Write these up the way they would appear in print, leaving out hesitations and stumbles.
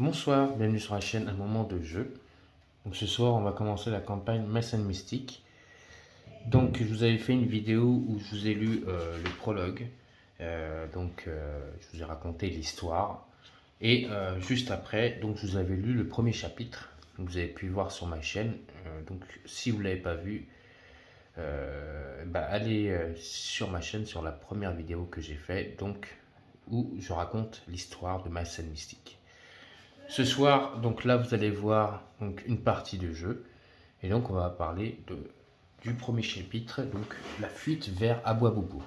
Bonsoir, bienvenue sur la chaîne Un moment de jeu. Donc ce soir on va commencer la campagne Mass & Mystic. Donc je vous avais fait une vidéo où je vous ai lu le prologue. Je vous ai raconté l'histoire. Et juste après, donc je vous avais lu le premier chapitre. Donc, vous avez pu voir sur ma chaîne. Donc si vous ne l'avez pas vu, allez sur ma chaîne, sur la première vidéo que j'ai faite, donc où je raconte l'histoire de Mass & Mystic. Ce soir, donc là, vous allez voir donc une partie de jeu. Et donc, on va parler du premier chapitre, donc la fuite vers Aboua-Boubou.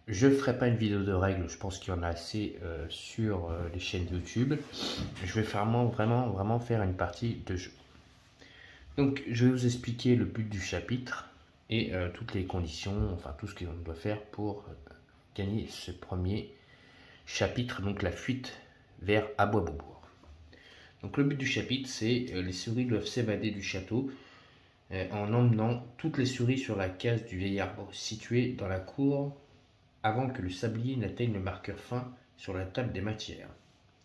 Je ne ferai pas une vidéo de règles, je pense qu'il y en a assez sur les chaînes YouTube. Je vais vraiment faire une partie de jeu. Donc, je vais vous expliquer le but du chapitre et toutes les conditions, enfin tout ce qu'on doit faire pour gagner ce premier chapitre, donc la fuite vers Aboua-Boubou. Donc le but du chapitre, c'est les souris doivent s'évader du château en emmenant toutes les souris sur la case du vieil arbre situé dans la cour avant que le sablier n'atteigne le marqueur fin sur la table des matières.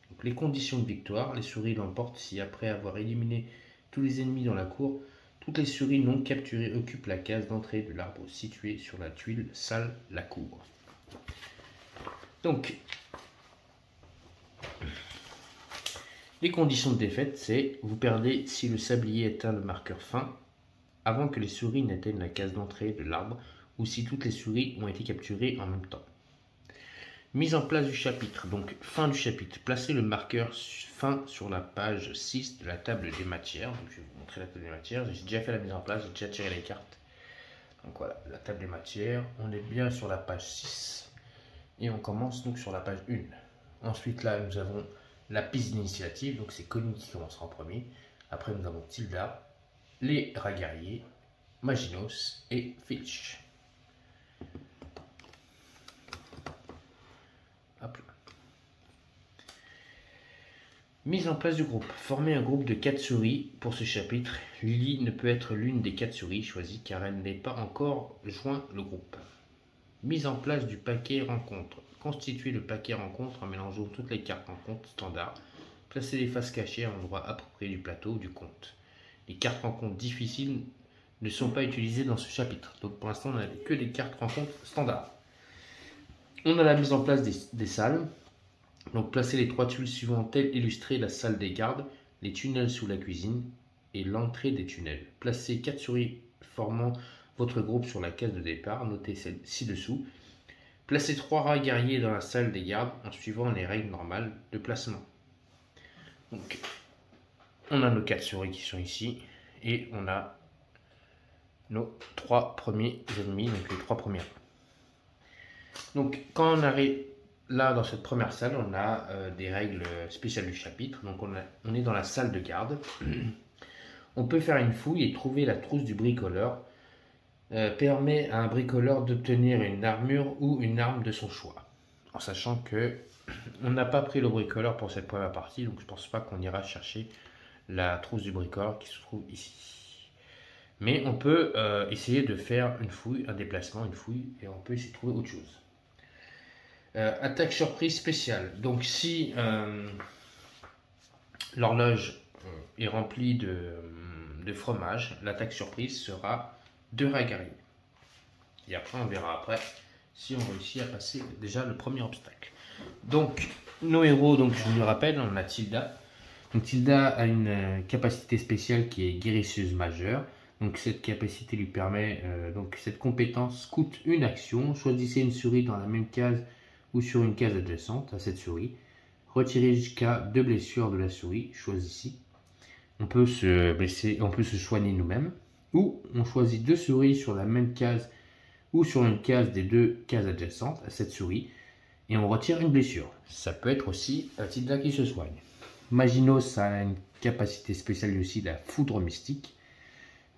Donc, les conditions de victoire, les souris l'emportent si après avoir éliminé tous les ennemis dans la cour, toutes les souris non capturées occupent la case d'entrée de l'arbre situé sur la tuile salle la cour. Donc les conditions de défaite, c'est vous perdez si le sablier atteint le marqueur fin avant que les souris n'atteignent la case d'entrée de l'arbre ou si toutes les souris ont été capturées en même temps. Mise en place du chapitre, donc fin du chapitre. Placez le marqueur fin sur la page 6 de la table des matières. Donc, je vais vous montrer la table des matières. J'ai déjà fait la mise en place, j'ai déjà tiré les cartes. Donc voilà, la table des matières. On est bien sur la page 6 et on commence donc sur la page 1. Ensuite là, nous avons la piste d'initiative, donc c'est Connie qui commencera en premier. Après, nous avons Tilda, les rats guerriers, Maginos et Filch. Hop là. Mise en place du groupe. Formez un groupe de 4 souris pour ce chapitre. Lily ne peut être l'une des 4 souris choisies car elle n'est pas encore joint le groupe. Mise en place du paquet rencontre. Constituez le paquet rencontre en mélangeant toutes les cartes rencontre standard. Placez les faces cachées à l'endroit approprié du plateau ou du compte. Les cartes rencontres difficiles ne sont pas utilisées dans ce chapitre. Donc pour l'instant, on n'a que des cartes rencontres standard. On a la mise en place des salles. Donc placez les 3 tuiles suivantes telles illustrées la salle des gardes, les tunnels sous la cuisine et l'entrée des tunnels. Placez 4 souris formant votre groupe sur la case de départ, notez celle ci-dessous. Placez 3 rats guerriers dans la salle des gardes en suivant les règles normales de placement. Donc, on a nos 4 souris qui sont ici et on a nos 3 premiers ennemis, donc les 3 premiers. Donc, quand on arrive là dans cette première salle, on a des règles spéciales du chapitre. Donc, on est dans la salle de garde. On peut faire une fouille et trouver la trousse du bricoleur. Permet à un bricoleur d'obtenir une armure ou une arme de son choix. En sachant que on n'a pas pris le bricoleur pour cette première partie, donc je ne pense pas qu'on ira chercher la trousse du bricoleur qui se trouve ici. Mais on peut essayer de faire une fouille, un déplacement, une fouille, et on peut essayer de trouver autre chose. Attaque surprise spéciale. Donc si l'horloge est remplie de fromage, l'attaque surprise sera 2 rats guerriers. Et après, on verra après si on réussit à passer déjà le premier obstacle. Donc, nos héros, donc je vous le rappelle, on a Tilda. Donc, Tilda a une capacité spéciale qui est guérisseuse majeure. Donc, cette capacité lui permet, donc cette compétence coûte une action. Choisissez une souris dans la même case ou sur une case adjacente à cette souris. Retirez jusqu'à 2 blessures de la souris, choisissez. On peut se blesser, on peut se soigner nous-mêmes. Ou on choisit 2 souris sur la même case ou sur une case des 2 cases adjacentes à cette souris et on retire une blessure. Ça peut être aussi Tilda qui se soigne. Maginos a une capacité spéciale aussi, la foudre mystique.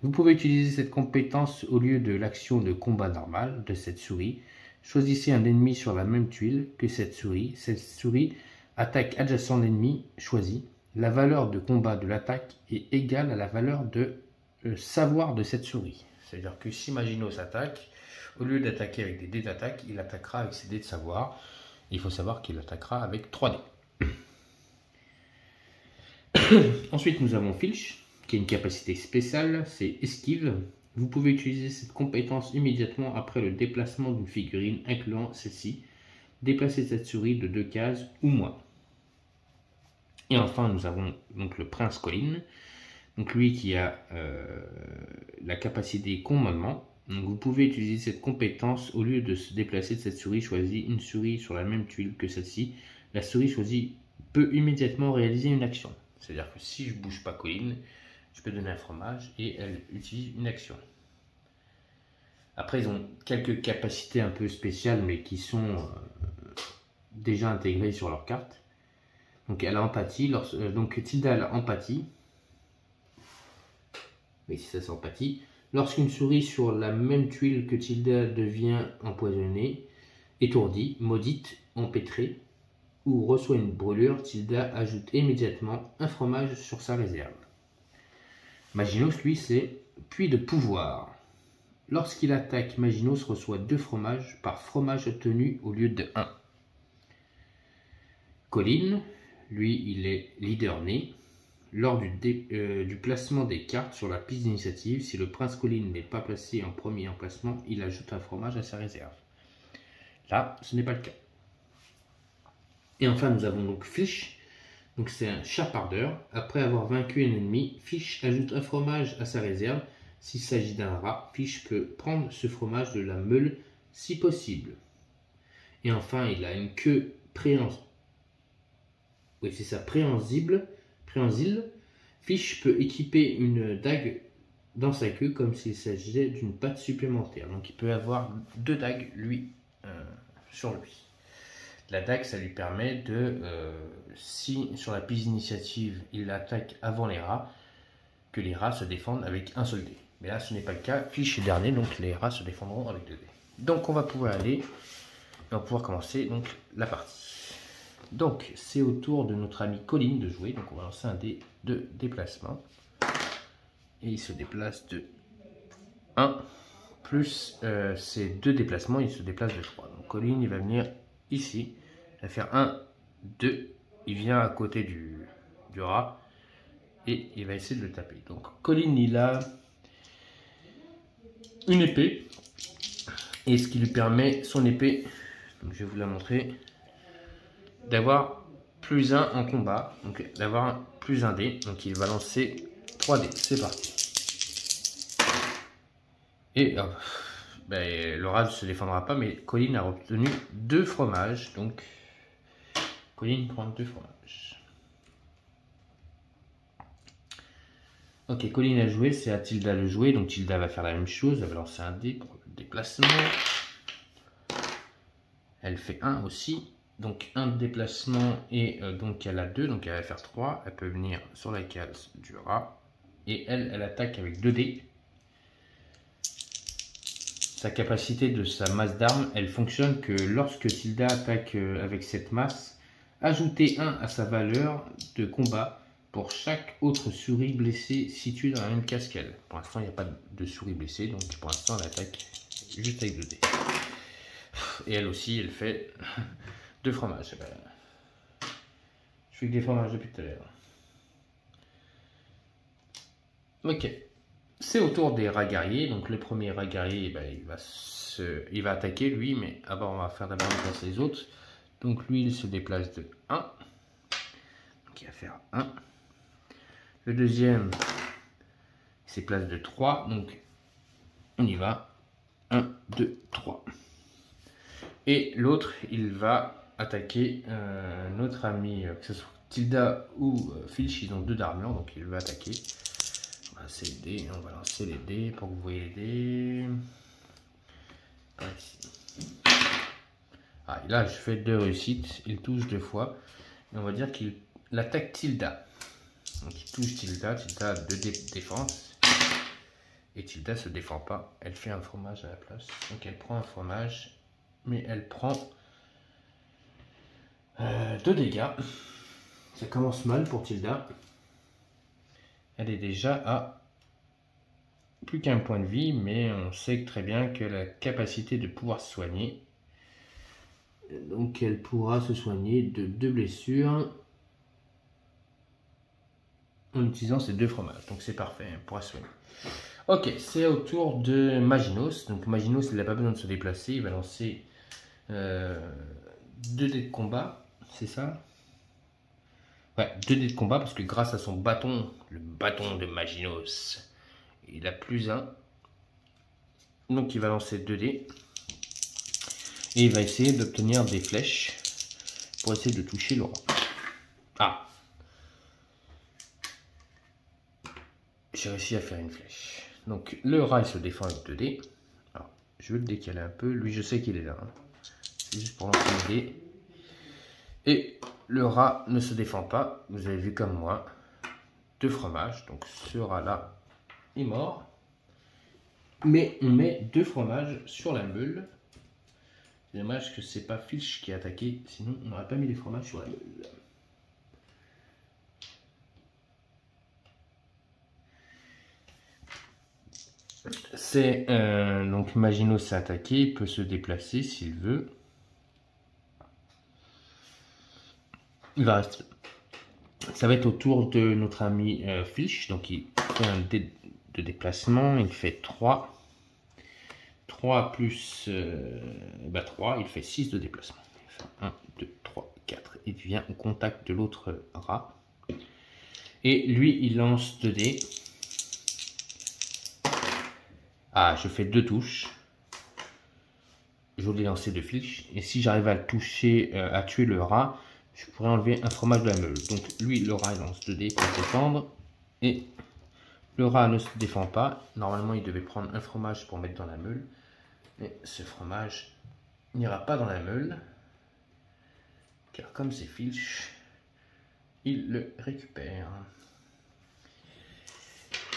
Vous pouvez utiliser cette compétence au lieu de l'action de combat normale de cette souris. Choisissez un ennemi sur la même tuile que cette souris. Cette souris attaque adjacent l'ennemi choisi. La valeur de combat de l'attaque est égale à la valeur de savoir de cette souris. C'est-à-dire que si Maginos attaque, au lieu d'attaquer avec des dés d'attaque, il attaquera avec ses dés de savoir. Il faut savoir qu'il attaquera avec 3 dés. Ensuite, nous avons Filch, qui a une capacité spéciale, c'est esquive. Vous pouvez utiliser cette compétence immédiatement après le déplacement d'une figurine, incluant celle-ci. Déplacer cette souris de 2 cases ou moins. Et enfin, nous avons donc le prince Colin, donc lui qui a la capacité commandement. Donc vous pouvez utiliser cette compétence au lieu de se déplacer de cette souris, choisis une souris sur la même tuile que celle-ci. La souris choisie peut immédiatement réaliser une action. C'est-à-dire que si je ne bouge pas Colin, je peux donner un fromage et elle utilise une action. Après, ils ont quelques capacités un peu spéciales, mais qui sont déjà intégrées sur leur carte. Donc elle a empathie, donc Tilda a l'empathie. Oui, c'est ça, c'est empathie. Lorsqu'une souris sur la même tuile que Tilda devient empoisonnée, étourdie, maudite, empêtrée ou reçoit une brûlure, Tilda ajoute immédiatement un fromage sur sa réserve. Maginos, lui, c'est puits de pouvoir. Lorsqu'il attaque, Maginos reçoit 2 fromages par fromage obtenu au lieu de 1. Colin, lui, il est leader né. Lors du placement des cartes sur la piste d'initiative, si le prince Colin n'est pas placé en premier emplacement, il ajoute un fromage à sa réserve. Là, ce n'est pas le cas. Et enfin, nous avons donc Filch. Donc c'est un chapardeur. Après avoir vaincu un ennemi, Filch ajoute un fromage à sa réserve. S'il s'agit d'un rat, Filch peut prendre ce fromage de la meule si possible. Et enfin, il a une queue préhensile. Oui, c'est ça, préhensile. Filch peut équiper une dague dans sa queue comme s'il s'agissait d'une patte supplémentaire. Donc il peut avoir 2 dagues, lui, sur lui. La dague, ça lui permet de, si sur la piste d'initiative, il attaque avant les rats, que les rats se défendent avec un seul dé. Mais là, ce n'est pas le cas. Filch est dernier, donc les rats se défendront avec 2 dés. Donc on va pouvoir aller, et on va pouvoir commencer donc, la partie. Donc c'est au tour de notre ami Colin de jouer. Donc on va lancer un dé de déplacement. Et il se déplace de 1, plus ces 2 déplacements, il se déplace de 3. Donc Colin, il va venir ici. Il va faire 1, 2. Il vient à côté du rat. Et il va essayer de le taper. Donc Colin, il a une épée. Et ce qui lui permet, son épée, donc je vais vous la montrer, d'avoir plus 1 en combat. Donc d'avoir plus 1 dé. Donc il va lancer 3 dés. C'est parti. Et le rat ne se défendra pas, mais Colin a obtenu 2 fromages. Donc Colin prend 2 fromages. Ok, Colin a joué, c'est à Tilda le jouer. Donc Tilda va faire la même chose. Elle va lancer un dé pour le déplacement. Elle fait 1 aussi. Donc 1 de déplacement et donc elle a 2. Donc elle va faire 3. Elle peut venir sur la case du rat. Et elle attaque avec 2 dés. Sa capacité de sa masse d'armes, elle fonctionne que lorsque Tilda attaque avec cette masse, ajoutez 1 à sa valeur de combat pour chaque autre souris blessée située dans la même case qu'elle. Pour l'instant, il n'y a pas de souris blessée, donc pour l'instant, elle attaque juste avec 2 dés. Et elle aussi, elle fait 2 fromages. Je fais que des fromages depuis tout à l'heure. Ok. C'est au tour des rats guerriers. Donc le premier rat guerrier, il va attaquer lui, mais avant on va faire d'abord déplacer les autres. Donc lui il se déplace de 1. Donc il va faire 1. Le deuxième il se déplace de 3. Donc on y va. 1, 2, 3. Et l'autre il va attaquer notre ami, que ce soit Tilda ou Filch, ils ont 2 d'armure, donc il va attaquer. On va lancer les dés pour que vous voyez les dés. Ici. Ah, et là, je fais 2 réussites. Il touche 2 fois. Et on va dire qu'il attaque Tilda. Donc il touche Tilda. Tilda a 2 défense. Et Tilda se défend pas. Elle fait un fromage à la place. Donc elle prend un fromage. Mais elle prend 2 dégâts. Ça commence mal pour Tilda. Elle est déjà à plus qu'un point de vie, mais on sait très bien qu'elle a la capacité de pouvoir se soigner. Donc elle pourra se soigner de 2 blessures. en utilisant ces 2 fromages. Donc c'est parfait pour assoigner. Ok, c'est au tour de Maginos. Donc Maginos, il n'a pas besoin de se déplacer. Il va lancer 2 dés de combat. C'est ça? Ouais, 2 dés de combat parce que grâce à son bâton, le bâton de Maginos, il a +1. Donc il va lancer 2 dés. Et il va essayer d'obtenir des flèches pour essayer de toucher le rat. Ah! J'ai réussi à faire une flèche. Donc le rat il se défend avec 2 dés. Alors, je vais le décaler un peu. Lui je sais qu'il est là. Hein. C'est juste pour lancer les dés. Et le rat ne se défend pas. Vous avez vu comme moi. 2 fromages. Donc ce rat là est mort. Mais on met 2 fromages sur la meule. C'est dommage que c'est pas Filch qui a attaqué. Sinon on n'aurait pas mis les fromages sur la meule. C'est donc Maginos s'est attaqué, il peut se déplacer s'il veut. Il va rester. Ça va être au tour de notre ami Filch, donc il fait un dé de déplacement, il fait 3. 3 plus 3, il fait 6 de déplacement. Il fait 1, 2, 3, 4. Il vient au contact de l'autre rat. Et lui, il lance 2 dés. Ah, je fais 2 touches. Joli lancer de Filch. Et si j'arrive à le toucher, à tuer le rat, je pourrais enlever un fromage de la meule. Donc lui, le rat, il lance 2 dés pour se défendre. Et le rat ne se défend pas. Normalement, il devait prendre un fromage pour mettre dans la meule. Mais ce fromage n'ira pas dans la meule. Car comme c'est Filch, il le récupère.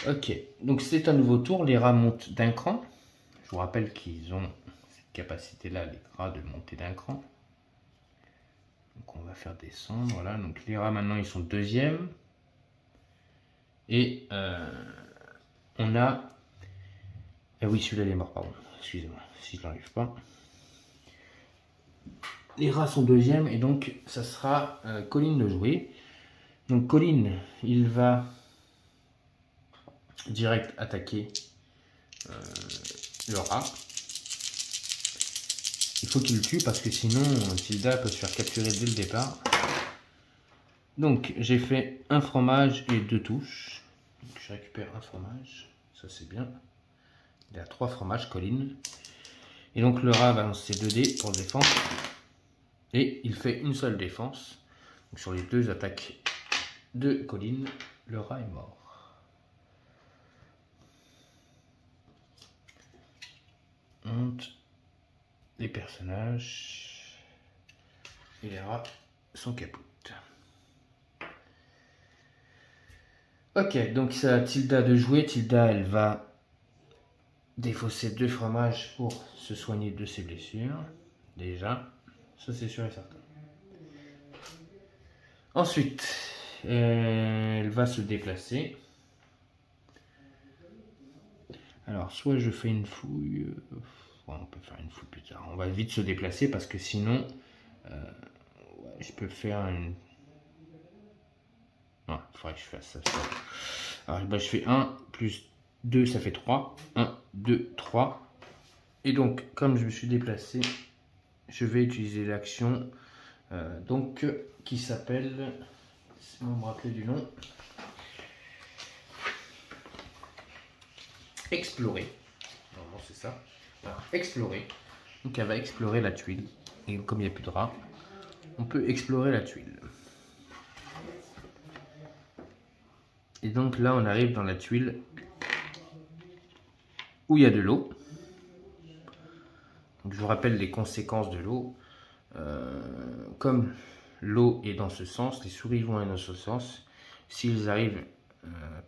Ok, donc c'est un nouveau tour. Les rats montent d'un cran. Je vous rappelle qu'ils ont cette capacité-là, les rats, de monter d'un cran. Donc on va faire descendre. Voilà, donc les rats maintenant ils sont 2e. Et on a. Ah oui, celui-là il est mort, pardon. Excusez-moi, si je n'arrive pas. Les rats sont 2e et donc ça sera Colin de jouer. Donc Colin, il va direct attaquer le rat. Il faut qu'il le tue parce que sinon Tilda peut se faire capturer dès le départ. Donc j'ai fait un fromage et 2 touches. Donc, je récupère un fromage, ça c'est bien. Il a 3 fromages, Colin. Et donc le rat va lancer 2 dés pour défendre. Et il fait une seule défense. Donc sur les 2 attaques de Colin, le rat est mort. Honte des personnages. Et les rats sont capoutes. Ok, donc c'est à Tilda de jouer. Tilda, elle va défausser 2 fromages pour se soigner de ses blessures. Déjà, ça c'est sûr et certain. Ensuite, elle va se déplacer. Alors, soit je fais une fouille. Ouais, on peut faire une fouille plus tard. On va vite se déplacer parce que sinon, ouais, je peux faire une. Non, il faudrait que je fasse ça. Alors, bah, je fais 1 plus 2, ça fait 3. 1, 2, 3. Et donc, comme je me suis déplacé, je vais utiliser l'action qui s'appelle, si vous me rappelez du nom, explorer. Normalement, c'est ça. Alors, explorer. Donc, elle va explorer la tuile. Et comme il n'y a plus de rats, on peut explorer la tuile. Et donc là, on arrive dans la tuile où il y a de l'eau. Donc, je vous rappelle les conséquences de l'eau. Comme l'eau est dans ce sens, les souris vont dans ce sens. S'ils arrivent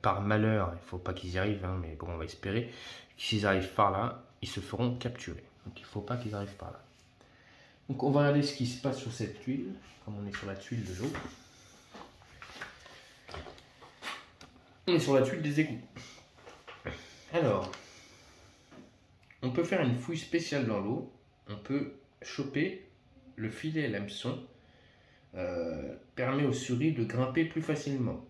par malheur, il ne faut pas qu'ils y arrivent, hein, mais bon, on va espérer. S'ils arrivent par là, ils se feront capturer. Donc il ne faut pas qu'ils arrivent par là. Donc on va regarder ce qui se passe sur cette tuile, comme on est sur la tuile de l'eau. On est sur la tuile des égouts. Alors, on peut faire une fouille spéciale dans l'eau. On peut choper le filet à l'hameçon. Permet aux souris de grimper plus facilement.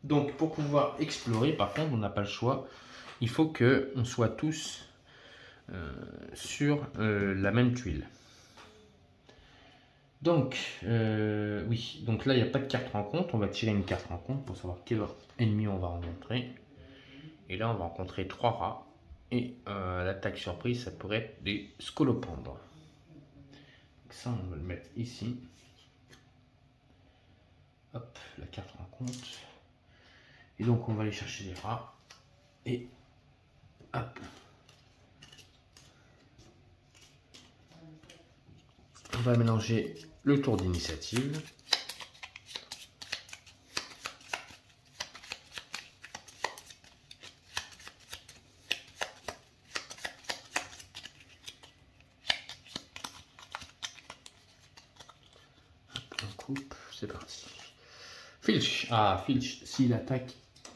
Donc pour pouvoir explorer, par contre, on n'a pas le choix. Il faut que on soit tous sur la même tuile. Donc, oui, donc là, il n'y a pas de carte rencontre. On va tirer une carte rencontre pour savoir quel ennemi on va rencontrer. Et là, on va rencontrer 3 rats. Et l'attaque surprise, ça pourrait être des scolopendres. Donc ça, on va le mettre ici. Hop, la carte rencontre. Et donc, on va aller chercher les rats. Et hop. On va mélanger le tour d'initiative. On coupe, c'est parti. Filch. Ah, Filch, s'il attaque,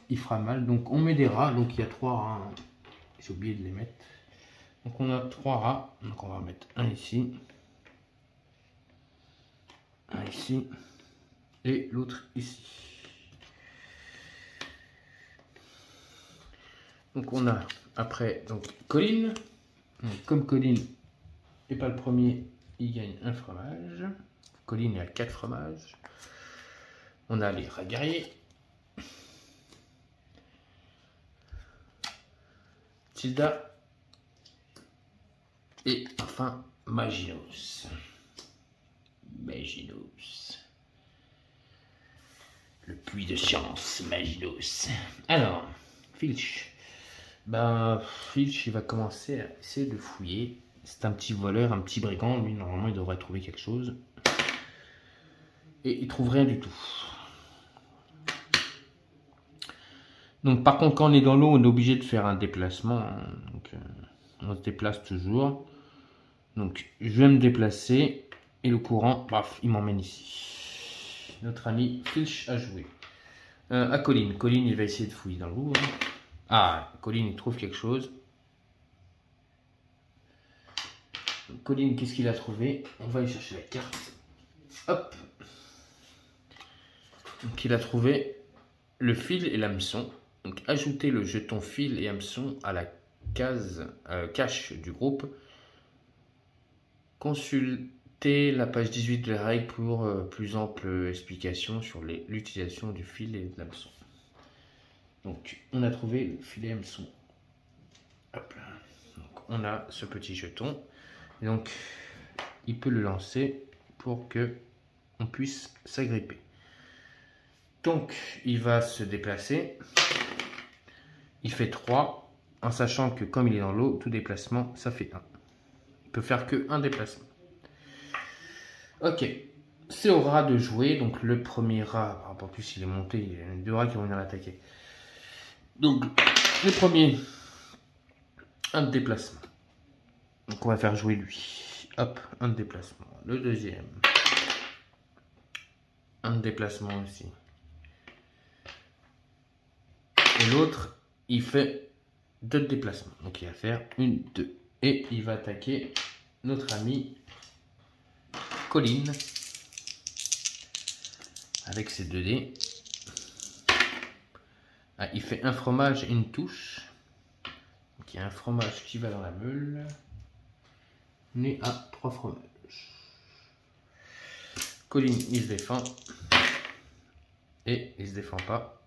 il fera mal. Donc on met des rats. Donc il y a 3 rats. Hein. J'ai oublié de les mettre. Donc on a 3 rats. Donc on va mettre un ici. Un ici. Et l'autre ici. Donc on a après donc Colline. Donc, comme Colline n'est pas le premier, il gagne un fromage. Colline est à 4 fromages. On a les rats guerriers. Tilda. Et enfin Maginos. Maginos. Le puits de science, Maginos. Alors, Filch. Ben, Filch, il va commencer à essayer de fouiller. C'est un petit voleur, un petit brigand. Lui, normalement, il devrait trouver quelque chose. Et il trouve rien du tout. Donc, par contre, quand on est dans l'eau, on est obligé de faire un déplacement. Donc, on se déplace toujours. Donc, je vais me déplacer. Et le courant, paf, il m'emmène ici. Notre ami Filch a joué. À Colline. Colline, il va essayer de fouiller dans l'eau. Hein. Ah, Colline, il trouve quelque chose. Colline, qu'est-ce qu'il a trouvé? On va aller chercher la carte. Hop. Donc, il a trouvé le fil et l'hameçon. Donc, ajoutez le jeton fil et hameçon à la case cache du groupe. Consultez la page 18 de la règle pour plus ample explication sur l'utilisation du fil et de l'hameçon. Donc, on a trouvé le fil et hameçon. Hop là. Donc, on a ce petit jeton. Et donc, il peut le lancer pour que on puisse s'agripper. Donc, il va se déplacer. Il fait 3, en sachant que comme il est dans l'eau, tout déplacement, ça fait 1. Il peut faire que un déplacement. Ok, c'est au rat de jouer. Donc, le premier rat, en plus, il est monté. Il y a 2 rats qui vont venir l'attaquer. Donc, le premier, un déplacement. Donc, on va faire jouer lui. Hop, un déplacement. Le deuxième, un déplacement aussi. Et l'autre, il fait 2 déplacements. Donc, il va faire 1, 2. Et il va attaquer notre ami Colline avec ses 2 dés. Ah, il fait un fromage et une touche. Donc, il y a un fromage qui va dans la meule. On est à 3 fromages. Colline, il se défend. Et il se défend pas.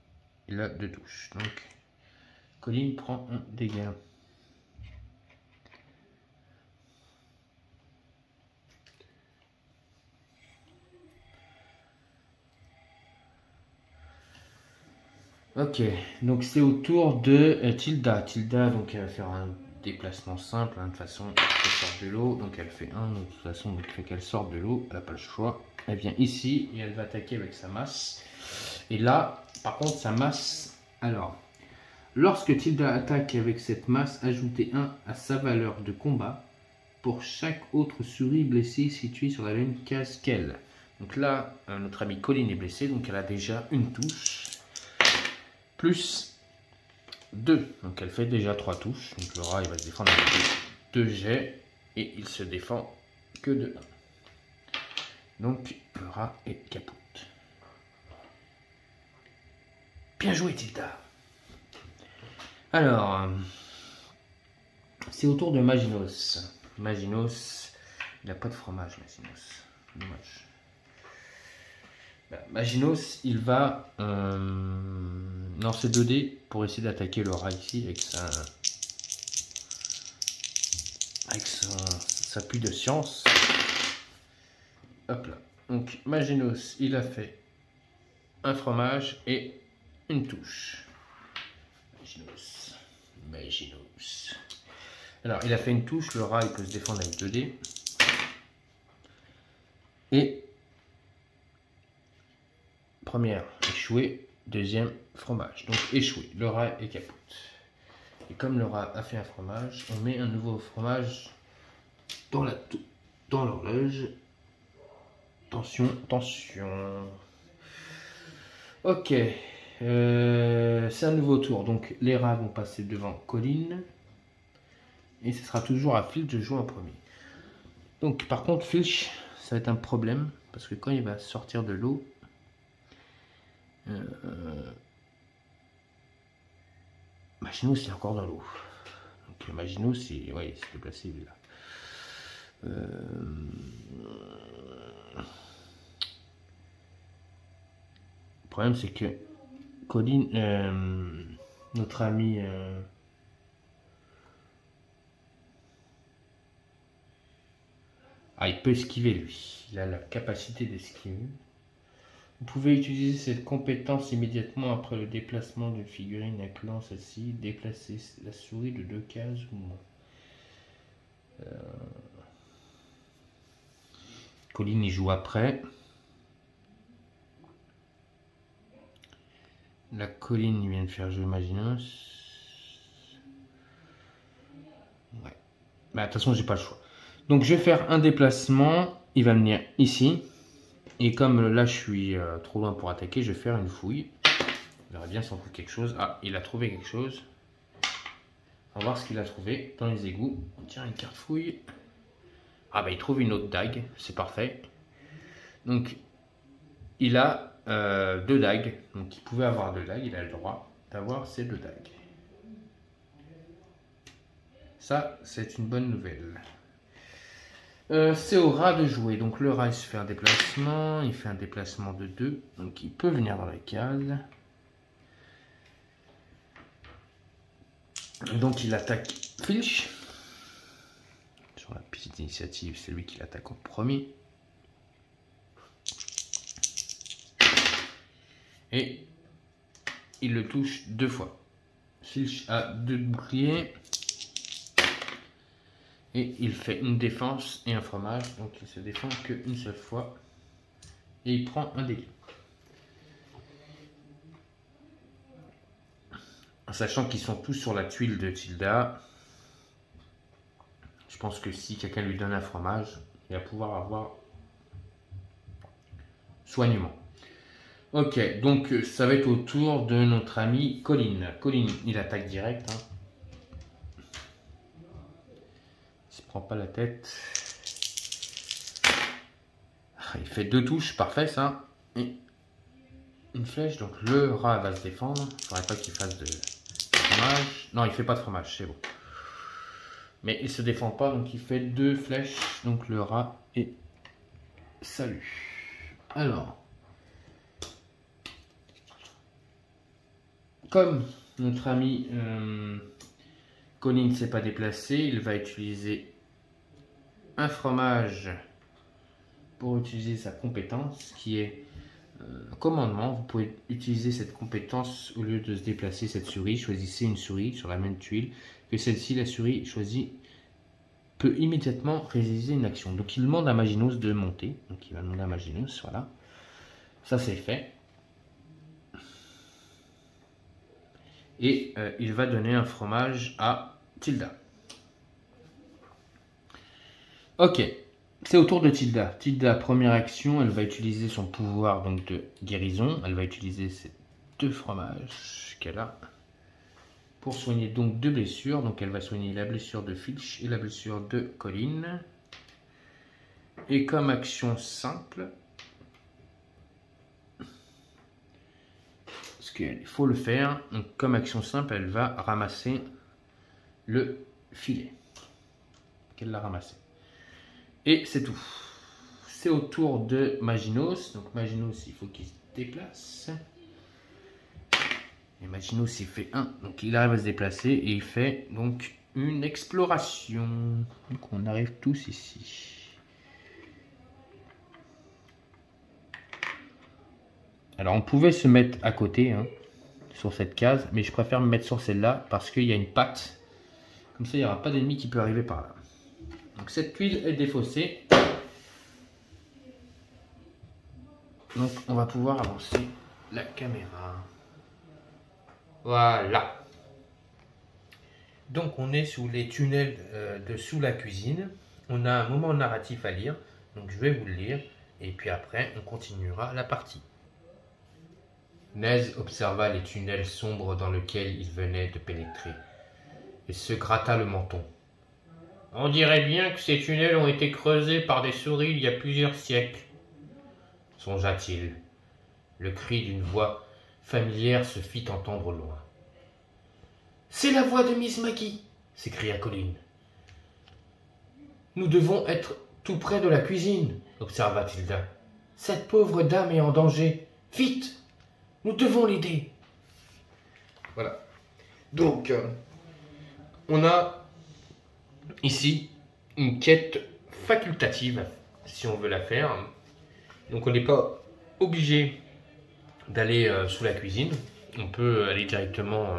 Il a 2 touches. Donc, Colline prend un dégât. Ok, donc c'est au tour de Tilda. Tilda, donc elle va faire un déplacement simple, hein, de toute façon, elle sort de l'eau, donc elle fait 1, de toute façon, donc fait qu'elle sort de l'eau, elle n'a pas le choix. Elle vient ici et elle va attaquer avec sa masse. Et là, par contre, sa masse, alors, lorsque Tilda attaque avec cette masse, ajoutez 1 à sa valeur de combat pour chaque autre souris blessée située sur la même case qu'elle. Donc là, notre ami Colline est blessée, donc elle a déjà une touche. Plus 2. Donc elle fait déjà 3 touches. Donc le rat il va se défendre avec 2 jets. Et il se défend que de 1. Donc le rat est capote. Bien joué, Tilda. Alors, c'est au tour de Maginos. Maginos, il n'a pas de fromage, Maginos. Dommage. Maginos, il va lancer 2 dés pour essayer d'attaquer le rat ici avec sa pluie de science. Hop là. Donc Maginos, il a fait un fromage et une touche. Maginos. Alors, il a fait une touche, le rat, il peut se défendre avec 2 dés. Et première, échoué. Deuxième, fromage. Donc échoué, le rat est capote. Et comme le rat a fait un fromage, on met un nouveau fromage dans l'horloge. Attention, attention. Ok, c'est un nouveau tour. Donc les rats vont passer devant Colline. Et ce sera toujours à Filch de jouer en premier. Donc par contre, Filch, ça va être un problème. Parce que quand il va sortir de l'eau, Maginos est encore dans l'eau. Donc Maginos, c'est ouais, s'est déplacé là. Le problème c'est que Colline, notre ami il peut esquiver lui. Il a la capacité d'esquiver. Vous pouvez utiliser cette compétence immédiatement après le déplacement d'une figurine incluant celle-ci. Déplacer la souris de 2 cases ou moins. Colline y joue après. La Colline il vient de faire jouer Maginos. Ouais. Bah, de toute façon, j'ai pas le choix. Donc je vais faire un déplacement. Il va venir ici. Et comme là je suis trop loin pour attaquer, je vais faire une fouille. Il verrait bien s'en trouve quelque chose. Ah, il a trouvé quelque chose. On va voir ce qu'il a trouvé dans les égouts. Tiens, une carte fouille. Ah bah il trouve une autre dague, c'est parfait. Donc il a 2 dagues. Donc il pouvait avoir 2 dagues, il a le droit d'avoir ces 2 dagues. Ça, c'est une bonne nouvelle. C'est au rat de jouer. Donc le rat il se fait un déplacement. Il fait un déplacement de 2. Donc il peut venir dans la case. Donc il attaque Filch. Sur la petite initiative, c'est lui qui l'attaque en premier. Et il le touche 2 fois. Filch a 2 boucliers. Et il fait une défense et un fromage. Donc il se défend qu'une seule fois. Et il prend un dégât. En sachant qu'ils sont tous sur la tuile de Tilda. Je pense que si quelqu'un lui donne un fromage, il va pouvoir avoir soignement. Ok, donc ça va être au tour de notre ami Colline. Colline, il attaque direct. Hein. Il se prend pas la tête. Il fait 2 touches, parfait ça. Et une flèche, donc le rat va se défendre. Il ne faudrait pas qu'il fasse de fromage. Non, il fait pas de fromage, c'est bon. Mais il se défend pas, donc il fait 2 flèches. Donc le rat est salut. Alors, comme notre ami Colline ne s'est pas déplacé, il va utiliser un fromage pour utiliser sa compétence qui est commandement. Vous pouvez utiliser cette compétence au lieu de se déplacer cette souris. Choisissez une souris sur la même tuile que celle-ci. La souris choisie peut immédiatement réaliser une action. Donc il demande à Maginos de monter. Donc il va demander à Maginos, voilà. Ça c'est fait. Et il va donner un fromage à Tilda. Ok, c'est au tour de Tilda. Tilda, première action, elle va utiliser son pouvoir donc de guérison. Elle va utiliser ces 2 fromages qu'elle a pour soigner donc 2 blessures. Donc elle va soigner la blessure de Filch et la blessure de Colline. Et comme action simple, ce qu'il faut le faire. Donc, comme action simple, elle va ramasser le filet qu'elle l'a ramassé. Et c'est tout. C'est au tour de Maginos. Donc Maginos, il faut qu'il se déplace. Et Maginos, il fait 1. Donc il arrive à se déplacer et il fait donc une exploration. Donc on arrive tous ici. Alors on pouvait se mettre à côté sur cette case, mais je préfère me mettre sur celle-là parce qu'il y a une patte. Comme ça, il n'y aura pas d'ennemi qui peut arriver par là. Donc cette tuile est défaussée. Donc on va pouvoir avancer la caméra. Voilà. Donc on est sous les tunnels de sous la cuisine. On a un moment narratif à lire. Donc je vais vous le lire. Et puis après on continuera la partie. Nez observa les tunnels sombres dans lesquels il venait de pénétrer. Et se gratta le menton. On dirait bien que ces tunnels ont été creusés par des souris il y a plusieurs siècles, songea-t-il. Le cri d'une voix familière se fit entendre au loin. C'est la voix de Miss Maggie, s'écria Colin. Nous devons être tout près de la cuisine, observa Tilda. Cette pauvre dame est en danger. Vite, nous devons l'aider. Voilà. Donc, on a ici une quête facultative, si on veut la faire. Donc on n'est pas obligé d'aller sous la cuisine. On peut aller directement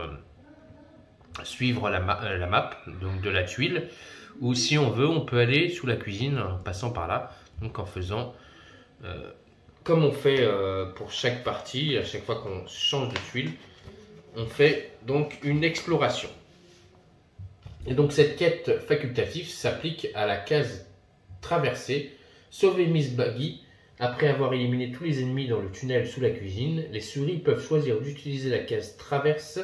suivre la map donc de la tuile. Ou si on veut, on peut aller sous la cuisine en passant par là. Donc en faisant comme on fait pour chaque partie, à chaque fois qu'on change de tuile, on fait donc une exploration. Et donc cette quête facultative s'applique à la case traversée. Sauver Miss Maggie. Après avoir éliminé tous les ennemis dans le tunnel sous la cuisine, les souris peuvent choisir d'utiliser la case traverse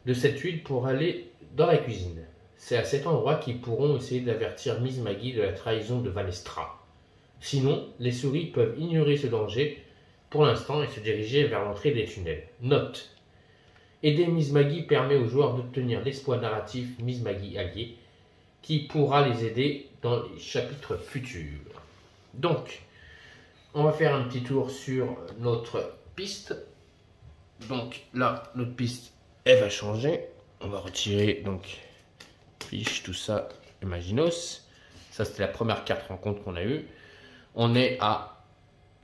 de cette tuile pour aller dans la cuisine. C'est à cet endroit qu'ils pourront essayer d'avertir Miss Maggie de la trahison de Valestra. Sinon, les souris peuvent ignorer ce danger pour l'instant et se diriger vers l'entrée des tunnels. Note. Aider Miss Maggie permet aux joueurs d'obtenir l'exploit narratif Miss Maggie allié, qui pourra les aider dans les chapitres futurs. Donc, on va faire un petit tour sur notre piste. Donc là, notre piste, elle va changer. On va retirer donc fiche, tout ça, Imaginos. Ça, c'était la première carte rencontre qu'on a eue. On est à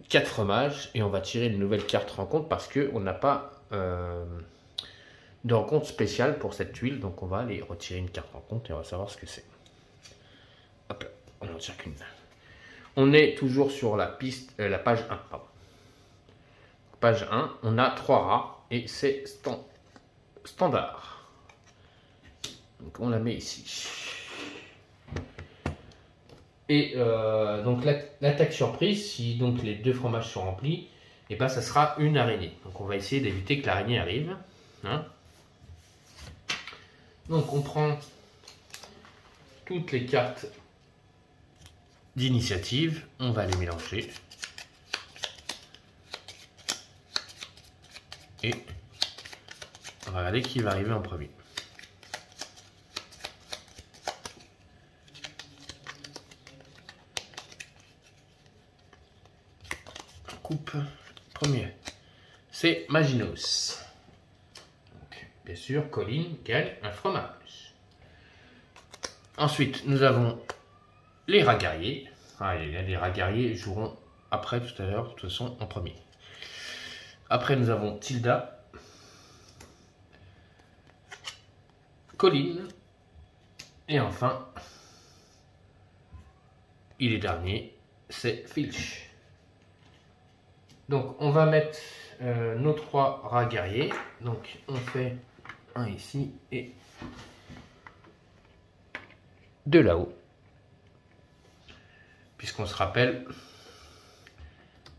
4 fromages et on va tirer une nouvelle carte rencontre parce qu'on n'a pas de rencontre spéciale pour cette tuile. Donc on va aller retirer une carte rencontre et on va savoir ce que c'est. Hop là, on n'en tire qu'une. On est toujours sur la piste, la page 1. Pardon. Page 1, on a 3 rats et c'est standard. Donc on la met ici. Et donc l'attaque surprise, si donc les 2 fromages sont remplis, et ben ça sera une araignée. Donc on va essayer d'éviter que l'araignée arrive. Donc on prend toutes les cartes d'initiative, on va les mélanger. Et on va regarder qui va arriver en premier. On coupe. Premier. C'est Maginos. Donc, bien sûr, Colin gagne un fromage. Ensuite, nous avons les rats guerriers. Les rats guerriers joueront après tout à l'heure, de toute façon, en premier. Après, nous avons Tilda, Colin, et enfin, il est dernier, c'est Filch. Donc, on va mettre nos 3 rats guerriers. Donc, on fait un ici et 2 là-haut. Puisqu'on se rappelle,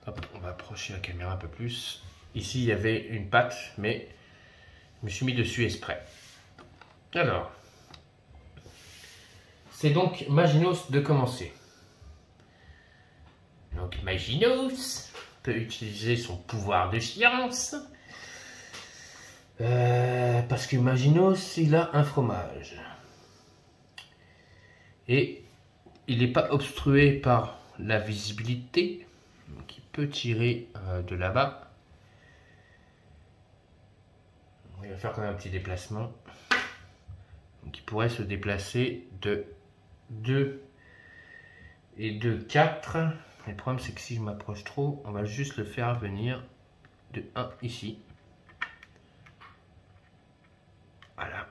hop, on va approcher la caméra un peu plus. Ici, il y avait une patte, mais je me suis mis dessus exprès. Alors, c'est donc Maginos de commencer. Donc, Maginos peut utiliser son pouvoir de science Parce que Maginos, il a un fromage. Et il n'est pas obstrué par la visibilité. Donc il peut tirer de là-bas. Il va faire quand même un petit déplacement. Donc il pourrait se déplacer de 2 et de 4. Le problème c'est que si je m'approche trop, on va juste le faire venir de 1 ici. Voilà.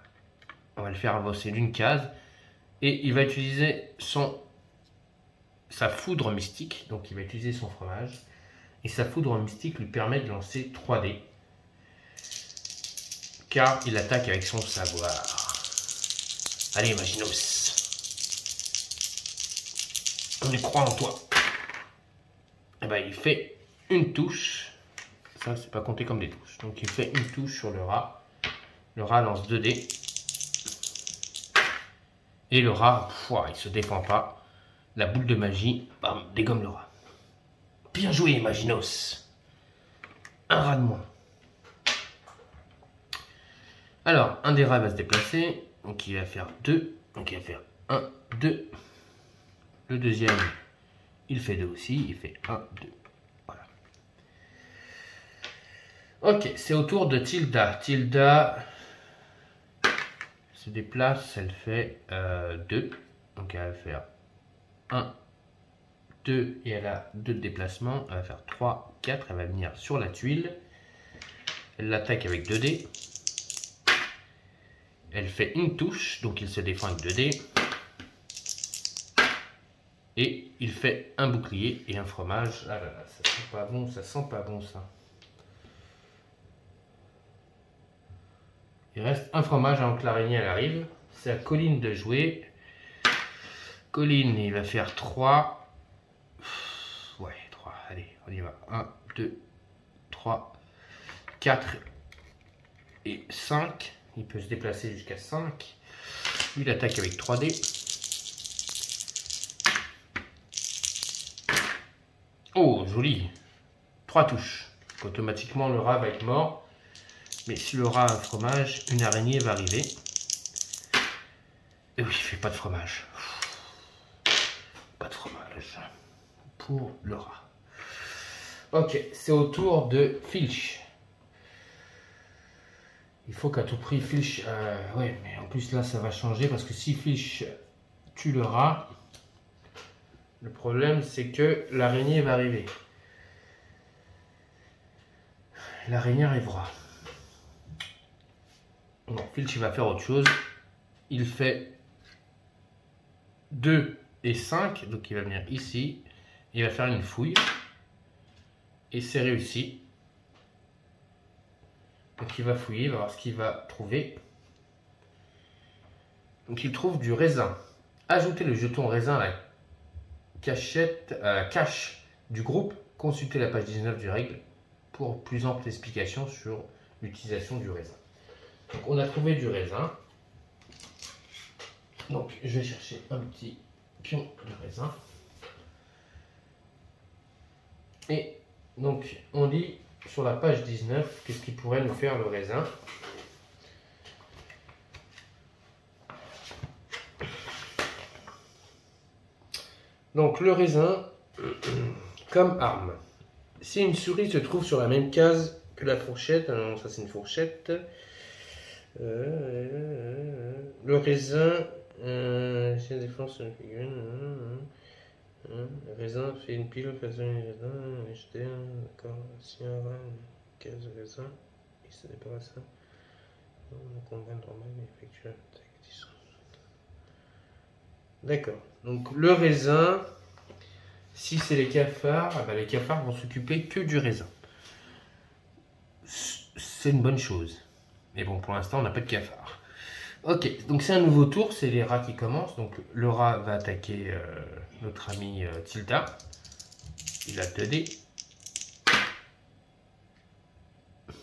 On va le faire avancer d'une case. Et il va utiliser sa foudre mystique. Donc il va utiliser son fromage. Et sa foudre mystique lui permet de lancer 3 dés. Car il attaque avec son savoir. Allez Maginos. On y croit en toi. Et ben il fait une touche. Ça c'est pas compté comme des touches. Donc il fait une touche sur le rat. Le rat lance 2 dés. Et le rat, il se défend pas. La boule de magie, bam, dégomme le rat. Bien joué, Maginos. Un rat de moins. Alors, un des rats va se déplacer. Donc, il va faire 2. Donc, il va faire 1, 2. Le deuxième, il fait 2 aussi. Il fait 1, 2. Voilà. Ok, c'est au tour de Tilda. Tilda se déplace, elle fait 2. Donc elle va faire 1, 2 et elle a 2 de déplacement. Elle va faire 3, 4. Elle va venir sur la tuile. Elle l'attaque avec 2 dés. Elle fait une touche, donc il se défend avec 2 dés. Et il fait un bouclier et un fromage. Ah là là, ça sent pas bon, ça sent pas bon ça. Il reste un fromage avant que l'araignée elle arrive. C'est à Colline de jouer. Colline, il va faire 3. Ouais, 3. Allez, on y va. 1, 2, 3, 4 et 5. Il peut se déplacer jusqu'à 5. Lui, il attaque avec 3 dés. Oh, joli. 3 touches. Automatiquement, le rat va être mort. Mais si le rat a un fromage, une araignée va arriver. Et oui, il fait pas de fromage. Pas de fromage pour le rat. Ok, c'est au tour de Filch. Il faut qu'à tout prix Filch... ouais, mais en plus là, ça va changer parce que si Filch tue le rat, le problème c'est que l'araignée va arriver. L'araignée arrivera. Non, Filch va faire autre chose. Il fait 2 et 5. Donc il va venir ici. Il va faire une fouille. Et c'est réussi. Donc il va fouiller, il va voir ce qu'il va trouver. Donc il trouve du raisin. Ajoutez le jeton raisin à la cache du groupe. Consultez la page 19 du règle pour plus ample explication sur l'utilisation du raisin. Donc on a trouvé du raisin. Donc je vais chercher un petit pion de raisin. Et donc on lit sur la page 19 qu'est-ce qui pourrait nous faire le raisin. Donc le raisin comme arme. Si une souris se trouve sur la même case que la fourchette, non, ça c'est une fourchette. Le raisin, c'est la défense de la figure. Le raisin fait une pile, façonne les raisins, jeter, d'accord. Si un rat, une case de raisin, il se débarrasse. On combat normal, il effectue l'attaque. D'accord. Donc le raisin, si c'est les cafards, les cafards vont s'occuper que du raisin. C'est une bonne chose. Mais bon, pour l'instant, on n'a pas de cafards. Ok, donc c'est un nouveau tour, c'est les rats qui commencent. Donc le rat va attaquer notre ami Tilda. Il a 2 dés. Il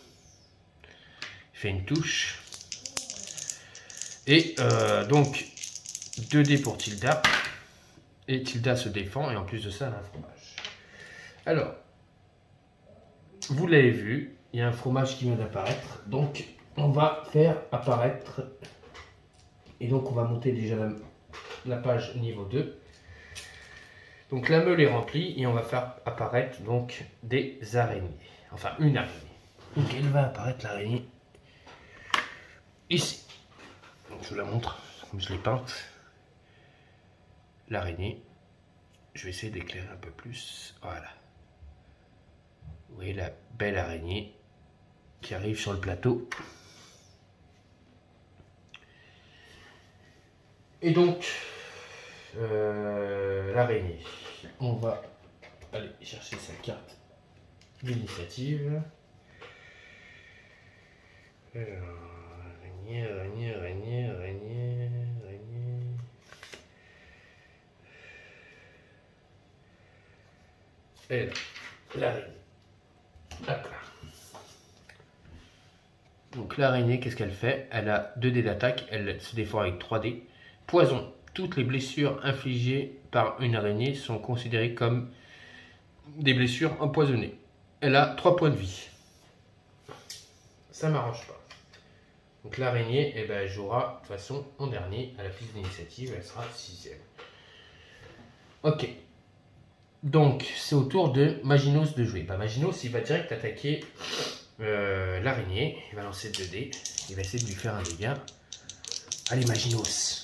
fait une touche. Et donc 2 dés pour Tilda. Et Tilda se défend et en plus de ça, elle a un fromage. Alors, vous l'avez vu, il y a un fromage qui vient d'apparaître. Donc on va faire apparaître, et donc on va monter déjà la page niveau 2. Donc la meule est remplie et on va faire apparaître donc des araignées, enfin une araignée. Donc elle va apparaître l'araignée ici. Donc je vous la montre comme je l'ai peinte. L'araignée, je vais essayer d'éclairer un peu plus, voilà. Vous voyez la belle araignée qui arrive sur le plateau. Et donc, l'araignée, on va aller chercher sa carte d'initiative. Araignée, araignée, araignée, araignée, araignée. Et là, l'araignée. Hop là. Donc l'araignée, qu'est-ce qu'elle fait? Elle a 2 dés d'attaque, elle se défend avec 3 dés. Poison. Toutes les blessures infligées par une araignée sont considérées comme des blessures empoisonnées. Elle a 3 points de vie. Ça m'arrange pas. Donc l'araignée, eh ben, elle jouera de toute façon en dernier à la piste d'initiative, elle sera 6ème. Ok. Donc c'est au tour de Maginos de jouer. Bah, Maginos, il va direct attaquer l'araignée. Il va lancer 2 dés. Il va essayer de lui faire un dégât. Allez Maginos.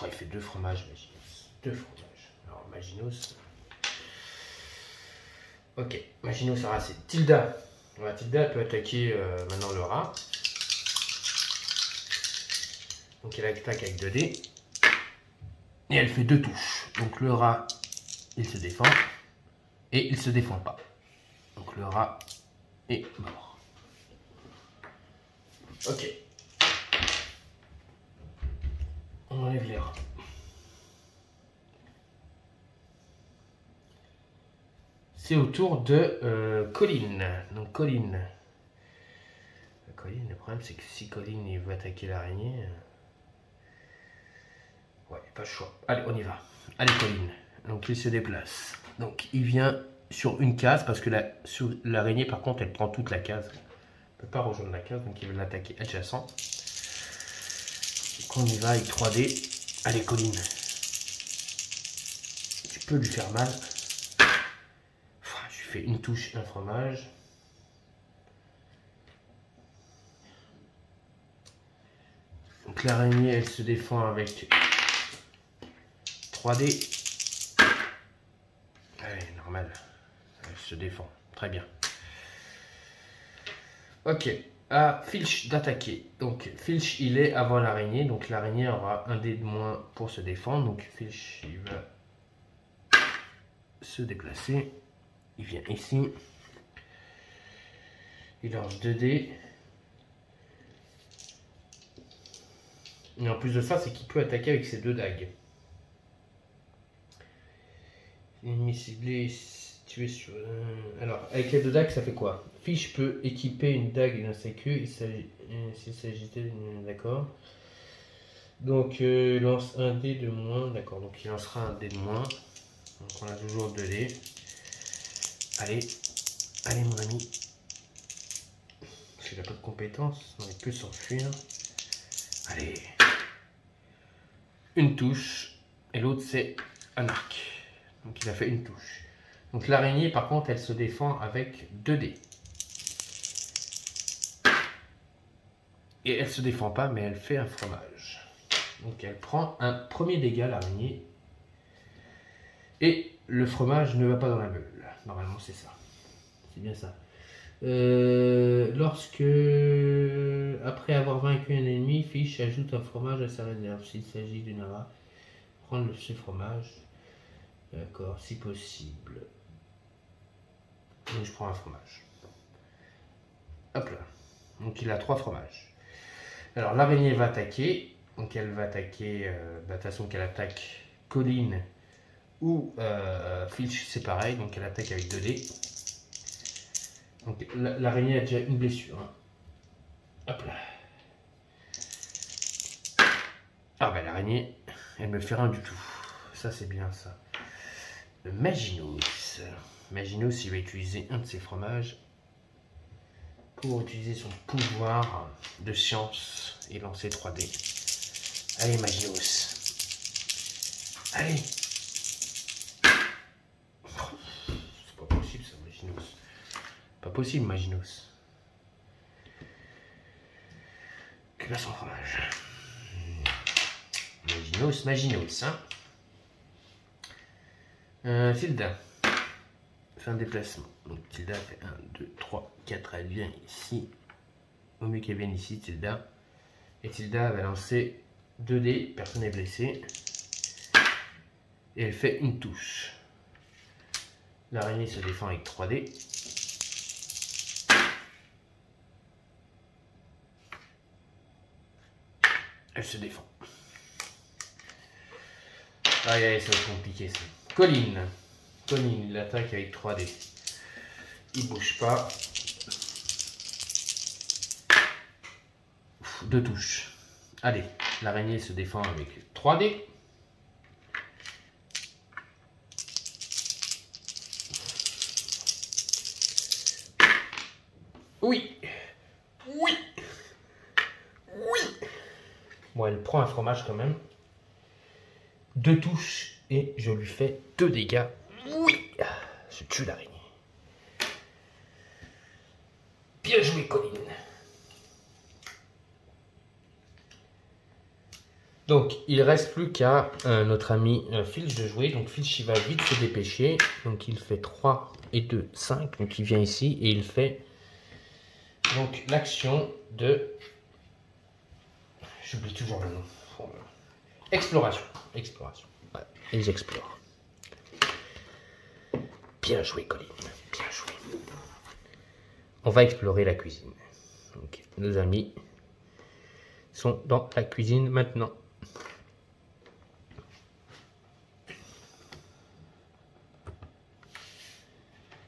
Il fait 2 fromages, Maginos. 2 fromages. Alors, Maginos. Ok, Maginos aura c'est Tilda. Voilà, Tilda elle peut attaquer maintenant le rat. Donc, elle attaque avec 2 dés. Et elle fait 2 touches. Donc, le rat, il se défend. Et il se défend pas. Donc, le rat est mort. Ok. On enlève les rats. C'est au tour de Colline. Donc Colline. Colline, le problème c'est que si Colline il veut attaquer l'araignée. Ouais, pas le choix. Allez, on y va. Allez Colline. Donc il se déplace. Donc il vient sur une case parce que l'araignée par contre elle prend toute la case. Elle ne peut pas rejoindre la case, donc il veut l'attaquer adjacent. Donc on y va avec 3D. Allez Colline. Tu peux lui faire mal. Je lui fais une touche, un fromage. Donc l'araignée elle se défend avec 3D. Allez, normal. Elle se défend. Très bien. Ok. À Filch d'attaquer. Donc Filch il est avant l'araignée. Donc l'araignée aura un dé de moins pour se défendre. Donc Filch il va se déplacer. Il vient ici. Il lance 2 dés. Et en plus de ça, c'est qu'il peut attaquer avec ses 2 dagues. Ennemi ciblé, tué sur... Alors, avec les 2 dagues, ça fait quoi? Fiche peut équiper une dague dans sa queue. S'il s'agissait d'une... D'accord. Donc, lance un dé de moins. D'accord, donc il lancera un dé de moins. Donc, on a toujours 2 dés. Allez. Allez, mon ami. Parce qu'il n'a pas de compétences. On peut s'enfuir. Allez. Une touche. Et l'autre, c'est un arc. Donc, il a fait une touche. Donc, l'araignée, par contre, elle se défend avec 2 dés. Et elle se défend pas, mais elle fait un fromage. Donc, elle prend un premier dégât, l'araignée. Et le fromage ne va pas dans la meule. Normalement, c'est ça. C'est bien ça. Lorsque, après avoir vaincu un ennemi, Fiche ajoute un fromage à sa réserve. S'il s'agit d'une rat, prendre ce fromage. D'accord, si possible. Donc je prends un fromage. Hop là. Donc il a 3 fromages. Alors l'araignée va attaquer. Donc elle va attaquer, de toute façon qu'elle attaque Colline ou Filch, c'est pareil. Donc elle attaque avec 2 dés. Donc l'araignée a déjà une blessure. Hein. Hop là. Ah bah l'araignée, elle me fait rien du tout. Ça c'est bien ça. Le Maginos. Maginos, il va utiliser un de ses fromages pour utiliser son pouvoir de science et lancer 3D. Allez, Maginos. Allez. C'est pas possible ça, Maginos. Pas possible, Maginos. Que là son fromage. Maginos, hein. Tilda. Fait un déplacement. Donc Tilda fait 1, 2, 3, 4. Elle vient ici. Au mieux qu'elle vienne ici, Tilda. Et Tilda va lancer 2 dés. Personne n'est blessé. Et elle fait une touche. L'araignée se défend avec 3 dés. Elle se défend. Aïe aïe, ça va être compliqué ça. Colline, il attaque avec 3 dés. Il bouge pas. 2 touches. Allez, l'araignée se défend avec 3 dés. Oui. Oui. Oui. Bon, elle prend un fromage quand même. 2 touches et je lui fais 2 dégâts. Oui. Je tue l'araignée. Bien joué, Colline. Donc, il reste plus qu'à notre ami Filch de jouer. Donc, Filch, il va vite se dépêcher. Donc, il fait 3 et 2, 5. Donc, il vient ici et il fait donc l'action de... J'oublie toujours le nom. Exploration. Exploration. Ouais, ils explorent. Bien joué, Colline. Bien joué. On va explorer la cuisine. Donc, nos amis sont dans la cuisine maintenant.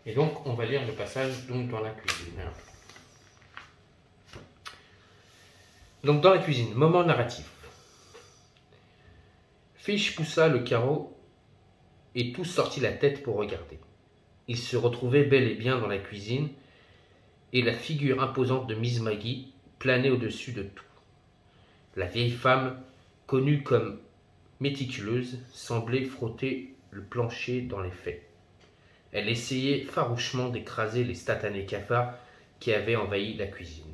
Et donc, on va lire le passage donc, dans la cuisine. Donc, dans la cuisine, moment narratif. Filch poussa le carreau et tous sortit la tête pour regarder. Il se retrouvait bel et bien dans la cuisine et la figure imposante de Miss Maggie planait au-dessus de tout. La vieille femme, connue comme méticuleuse, semblait frotter le plancher dans les faits. Elle essayait farouchement d'écraser les satanés cafards qui avaient envahi la cuisine.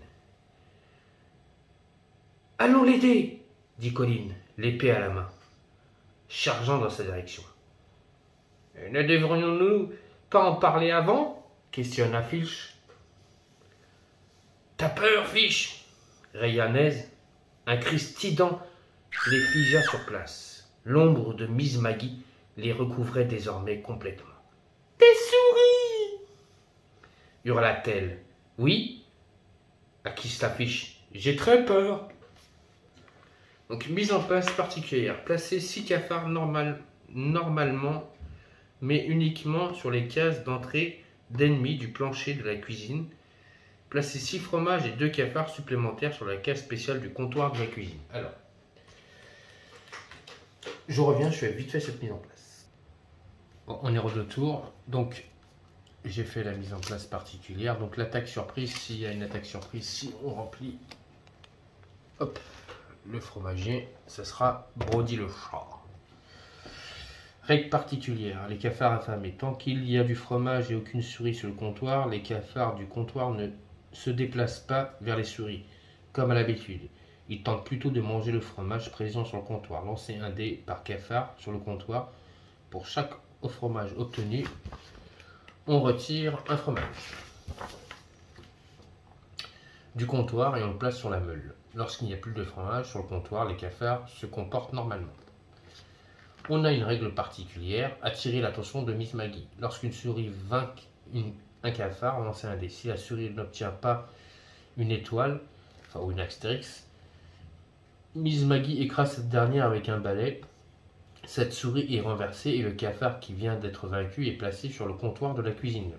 « Allons l'aider !» dit Colline, l'épée à la main, chargeant dans sa direction. « Ne devrions-nous pas en parler avant ?» questionna Filch. « T'as peur, Filch ?» raya Naise. Un cri strident les figea sur place. L'ombre de Miss Maggie les recouvrait désormais complètement. « Des souris !» hurla-t-elle. « Oui ?» acquista Filch. « J'ai très peur. » Donc, mise en place particulière. Placez 6 cafards normalement, mais uniquement sur les cases d'entrée d'ennemis du plancher de la cuisine. Placez 6 fromages et 2 cafards supplémentaires sur la case spéciale du comptoir de la cuisine. Alors, je reviens, je fais vite fait cette mise en place. Bon, on est de retour. Donc, j'ai fait la mise en place particulière. Donc, l'attaque surprise, s'il y a une attaque surprise, si on remplit, hop, le fromager, ça sera Brody le chat. Règle particulière, les cafards affamés. Tant qu'il y a du fromage et aucune souris sur le comptoir, les cafards du comptoir ne se déplacent pas vers les souris, comme à l'habitude. Ils tentent plutôt de manger le fromage présent sur le comptoir. Lancez un dé par cafard sur le comptoir. Pour chaque fromage obtenu, on retire un fromage du comptoir et on le place sur la meule. Lorsqu'il n'y a plus de fromage sur le comptoir, les cafards se comportent normalement. On a une règle particulière, attirer l'attention de Miss Maggie. Lorsqu'une souris vainc un cafard, lancez un dé. Si la souris n'obtient pas une étoile, enfin ou une astérix, Miss Maggie écrase cette dernière avec un balai. Cette souris est renversée et le cafard qui vient d'être vaincu est placé sur le comptoir de la cuisine.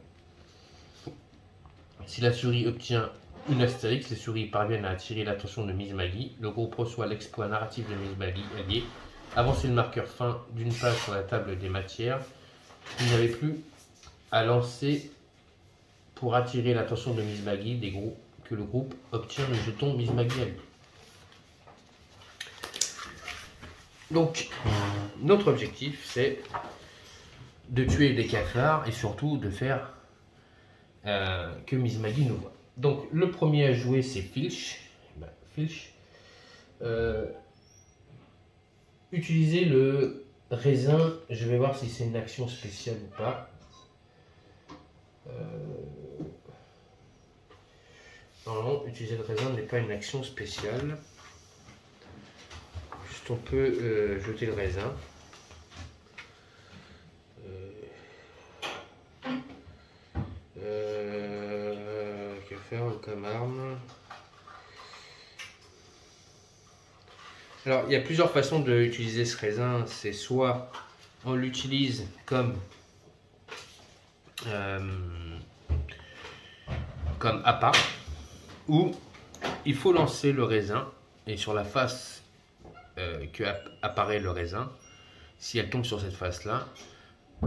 Si la souris obtient une astérix, les souris parviennent à attirer l'attention de Miss Maggie. Le groupe reçoit l'exploit narratif de Miss Maggie allié. Avancez le marqueur fin d'une page sur la table des matières. Il n'y avait plus à lancer pour attirer l'attention de Miss Maggie. que le groupe obtient le jeton Miss Maggie à lui. Donc, notre objectif, c'est de tuer des cafards et surtout de faire que Miss Maggie nous voit. Donc, le premier à jouer, c'est Filch. Filch. Utiliser le raisin, je vais voir si c'est une action spéciale ou pas. Normalement, utiliser le raisin n'est pas une action spéciale. Juste on peut jeter le raisin. Que faire comme arme? Alors, il y a plusieurs façons d'utiliser ce raisin. C'est soit on l'utilise comme appât, ou il faut lancer le raisin et sur la face que apparaît le raisin, si elle tombe sur cette face là,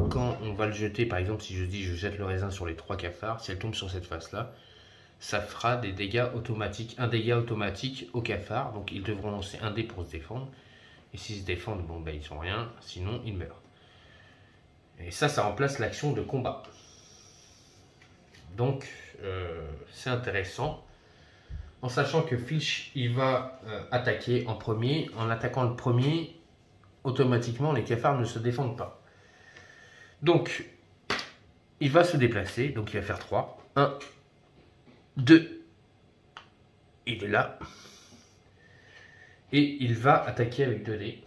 quand on va le jeter, par exemple si je dis je jette le raisin sur les 3 cafards, si elle tombe sur cette face là, ça fera des dégâts automatiques, un dégât automatique aux cafards, donc ils devront lancer un dé pour se défendre, et s'ils se défendent, bon ben ils sont rien, sinon ils meurent. Et ça remplace l'action de combat. Donc c'est intéressant, en sachant que Filch il va attaquer en premier. En attaquant le premier, automatiquement les cafards ne se défendent pas. Donc il va se déplacer, donc il va faire 3. 1, 2, il est là. Et il va attaquer avec 2 dés.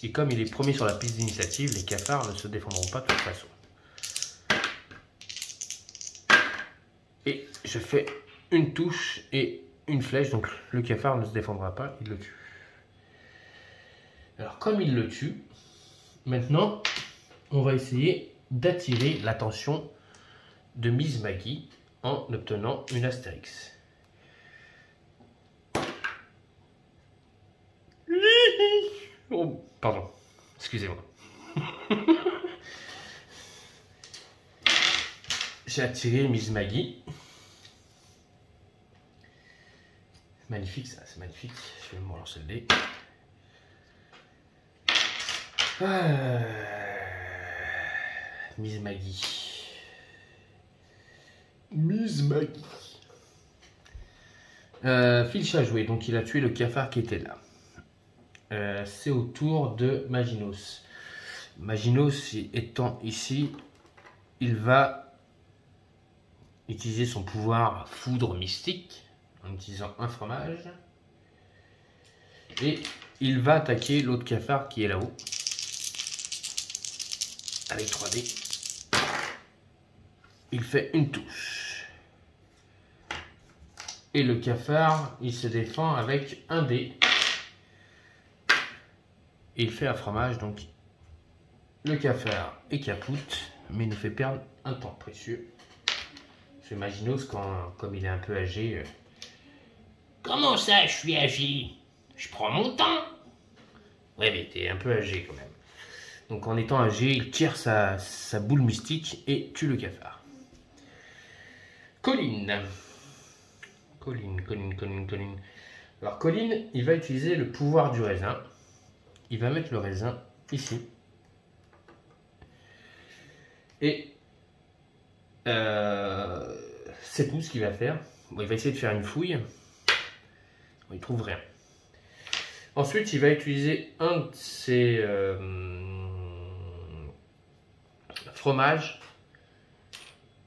Et comme il est premier sur la piste d'initiative, les cafards ne se défendront pas de toute façon. Et je fais une touche et une flèche, donc le cafard ne se défendra pas, il le tue. Alors comme il le tue, maintenant on va essayer d'attirer l'attention de Miss Maggie en obtenant une Astérix. Oh, pardon, excusez-moi. J'ai attiré Miss Maggie. Magnifique ça, c'est magnifique. Je vais me relancer le dé. Miss Maggie. Miss Maggie. Filch a joué, donc il a tué le cafard qui était là. C'est au tour de Maginos. Maginos étant ici, il va utiliser son pouvoir foudre mystique en utilisant un fromage. Et il va attaquer l'autre cafard qui est là-haut. Avec 3 dés. Il fait une touche. Et le cafard, il se défend avec un dé. Et il fait un fromage, donc le cafard est capoute, mais nous fait perdre un temps précieux. C'est Maginos, comme il est un peu âgé. Comment ça, je suis âgé? Je prends mon temps. Ouais, mais t'es un peu âgé quand même. Donc en étant âgé, il tire sa boule mystique et tue le cafard. Colin. Alors Colin, il va utiliser le pouvoir du raisin. Il va mettre le raisin ici. Et c'est tout ce qu'il va faire. Bon, il va essayer de faire une fouille. Bon, il trouve rien. Ensuite, il va utiliser un de ses fromages,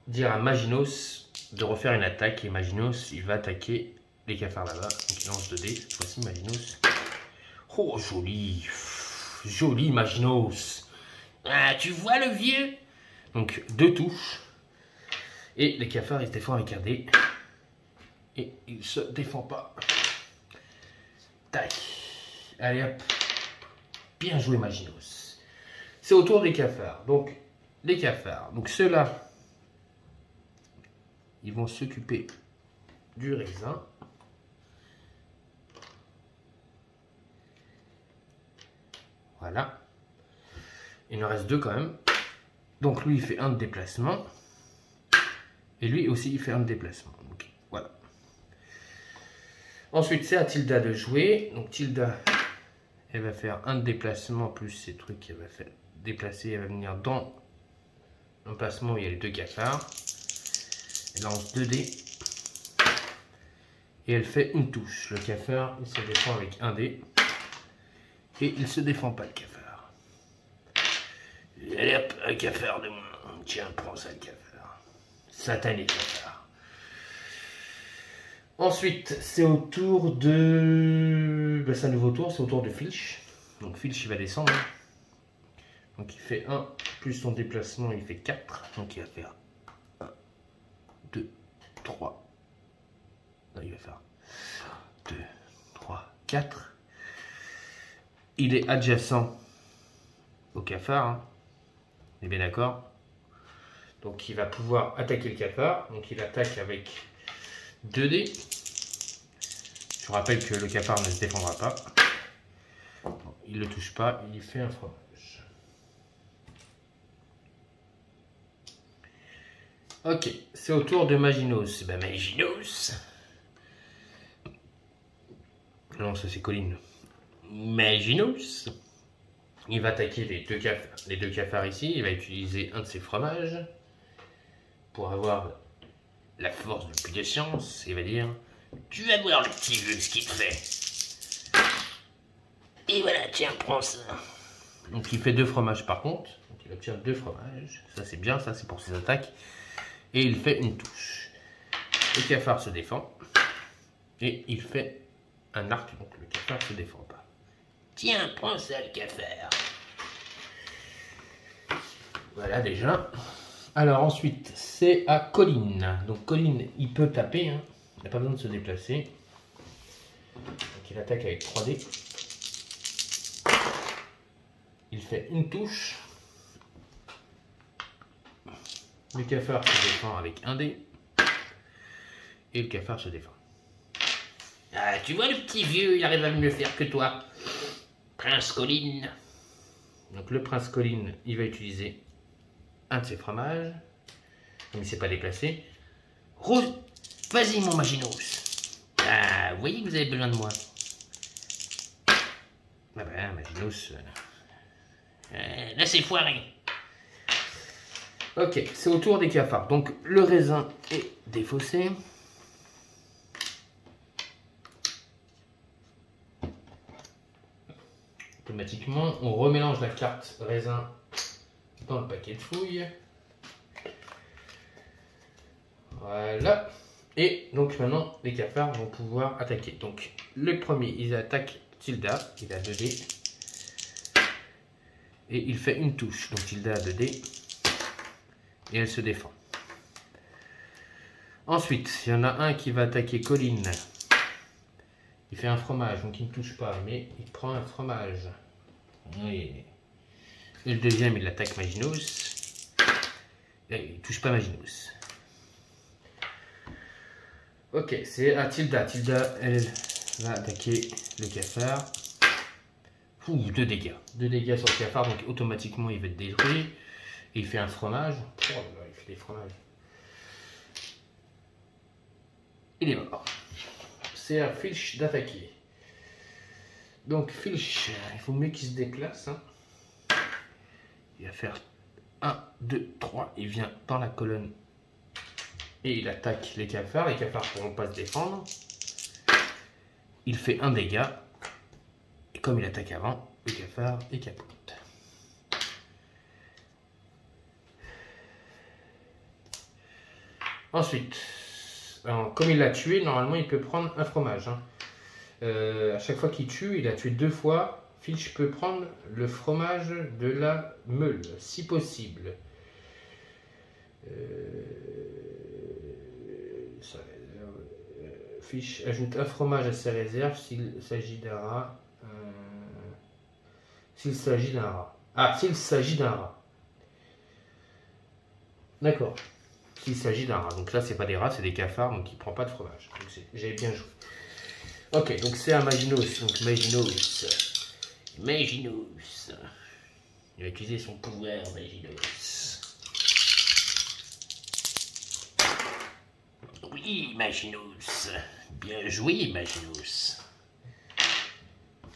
dire à Maginos de refaire une attaque. Et Maginos, il va attaquer les cafards là-bas. Donc il lance 2 dés. Cette fois-ci, Maginos. Oh, joli. Joli, Maginos. Ah, tu vois le vieux? Donc 2 touches. Et les cafards, ils se défendent avec un dé. Et il se défend pas. Tac. Allez hop. Bien joué, Maginos. C'est au tour des cafards. Donc, les cafards. Donc ceux-là, ils vont s'occuper du raisin. Voilà. Il en reste 2 quand même. Donc lui, il fait un de déplacement. Et lui aussi, il fait un de déplacement. Donc, voilà. Ensuite, c'est à Tilda de jouer. Donc Tilda, elle va faire un déplacement plus ces trucs. Elle va faire déplacer. Elle va venir dans l'emplacement où il y a les 2 cafards. Elle lance 2 dés. Et elle fait une touche. Le cafard, il se défend avec 1 dé. Et il se défend pas, le cafard. Allez hop, un cafard de moins. Tiens, prends ça, le cafard. Satané, cafard. Ensuite, c'est au tour de... Ben, c'est un nouveau tour, c'est au tour de Filch. Donc Filch, il va descendre. Donc il fait 1, plus son déplacement, il fait 4. Donc il va faire 1, 2, 3. Non, il va faire 2, 3, 4. Il est adjacent au cafard. Hein. On est bien d'accord? Donc il va pouvoir attaquer le cafard. Donc il attaque avec 2 dés. Je vous rappelle que le cafard ne se défendra pas. Il ne le touche pas, il fait un fromage. Ok, c'est au tour de Maginos. Ben Maginos. Non, ça c'est Colline. Maginos. Il va attaquer les deux cafards ici. Il va utiliser un de ses fromages pour avoir la force de puissance. Il va dire: tu vas voir le petit vieux ce qu'il te fait. Et voilà, tiens, prends ça. Donc il fait 2 fromages par contre. Donc il obtient 2 fromages. Ça c'est bien, ça c'est pour ses attaques. Et il fait une touche. Le cafard se défend. Et il fait un arc. Donc le cafard se défend pas. Tiens, prends ça, le cafard. Voilà déjà. Alors ensuite, c'est à Colline. Donc Colline, il peut taper. Hein. Il n'a pas besoin de se déplacer. Donc il attaque avec 3 dés. Il fait une touche. Le cafard se défend avec 1 dé. Et le cafard se défend. Ah, tu vois le petit vieux, il arrive à mieux faire que toi. Prince Colline. Donc le prince Colline, il va utiliser un de ses fromages. Comme il ne s'est pas déplacé. Rose, vas-y mon Maginos. Ah, vous voyez que vous avez besoin de moi. Ah ben, Maginos. Là c'est foiré. Ok, c'est au tour des cafards. Donc le raisin est défaussé. Automatiquement, on remélange la carte raisin dans le paquet de fouilles. Voilà. Et donc maintenant, les cafards vont pouvoir attaquer. Donc le premier, il attaque Tilda. Il a 2 dés. Et il fait une touche. Donc Tilda a 2 dés. Et elle se défend. Ensuite, il y en a un qui va attaquer Colline. Il fait un fromage, donc il ne touche pas, mais il prend un fromage. Oui. Et le deuxième, il attaque Maginos. Et il ne touche pas Maginos. Ok, c'est à Tilda. Tilda, elle va attaquer le cafard. Ouh, 2 dégâts. 2 dégâts sur le cafard, donc automatiquement il va être détruit. Et il fait un fromage. Oh là là, il fait des fromages. Il est mort. C'est à Filch d'attaquer. Donc Filch, il faut mieux qu'il se déplace. Hein. Il va faire 1, 2, 3. Il vient dans la colonne. Et il attaque les cafards. Les cafards ne pourront pas se défendre. Il fait un dégât. Et comme il attaque avant, le cafard est capote. Ensuite, alors, comme il l'a tué, normalement il peut prendre un fromage. Hein. À chaque fois qu'il tue, il a tué 2 fois. Filch peut prendre le fromage de la meule, si possible. Filch ajoute un fromage à ses réserves s'il s'agit d'un rat. S'il s'agit d'un rat. Ah, s'il s'agit d'un rat. D'accord. S'il s'agit d'un rat. Donc là, c'est pas des rats, c'est des cafards, donc il prend pas de fromage. J'avais bien joué. Ok, donc c'est à Maginos. Donc Maginos. Maginos. Il va utiliser son pouvoir, Maginos. Oui, Oui, Maginous. Bien joué, Maginous.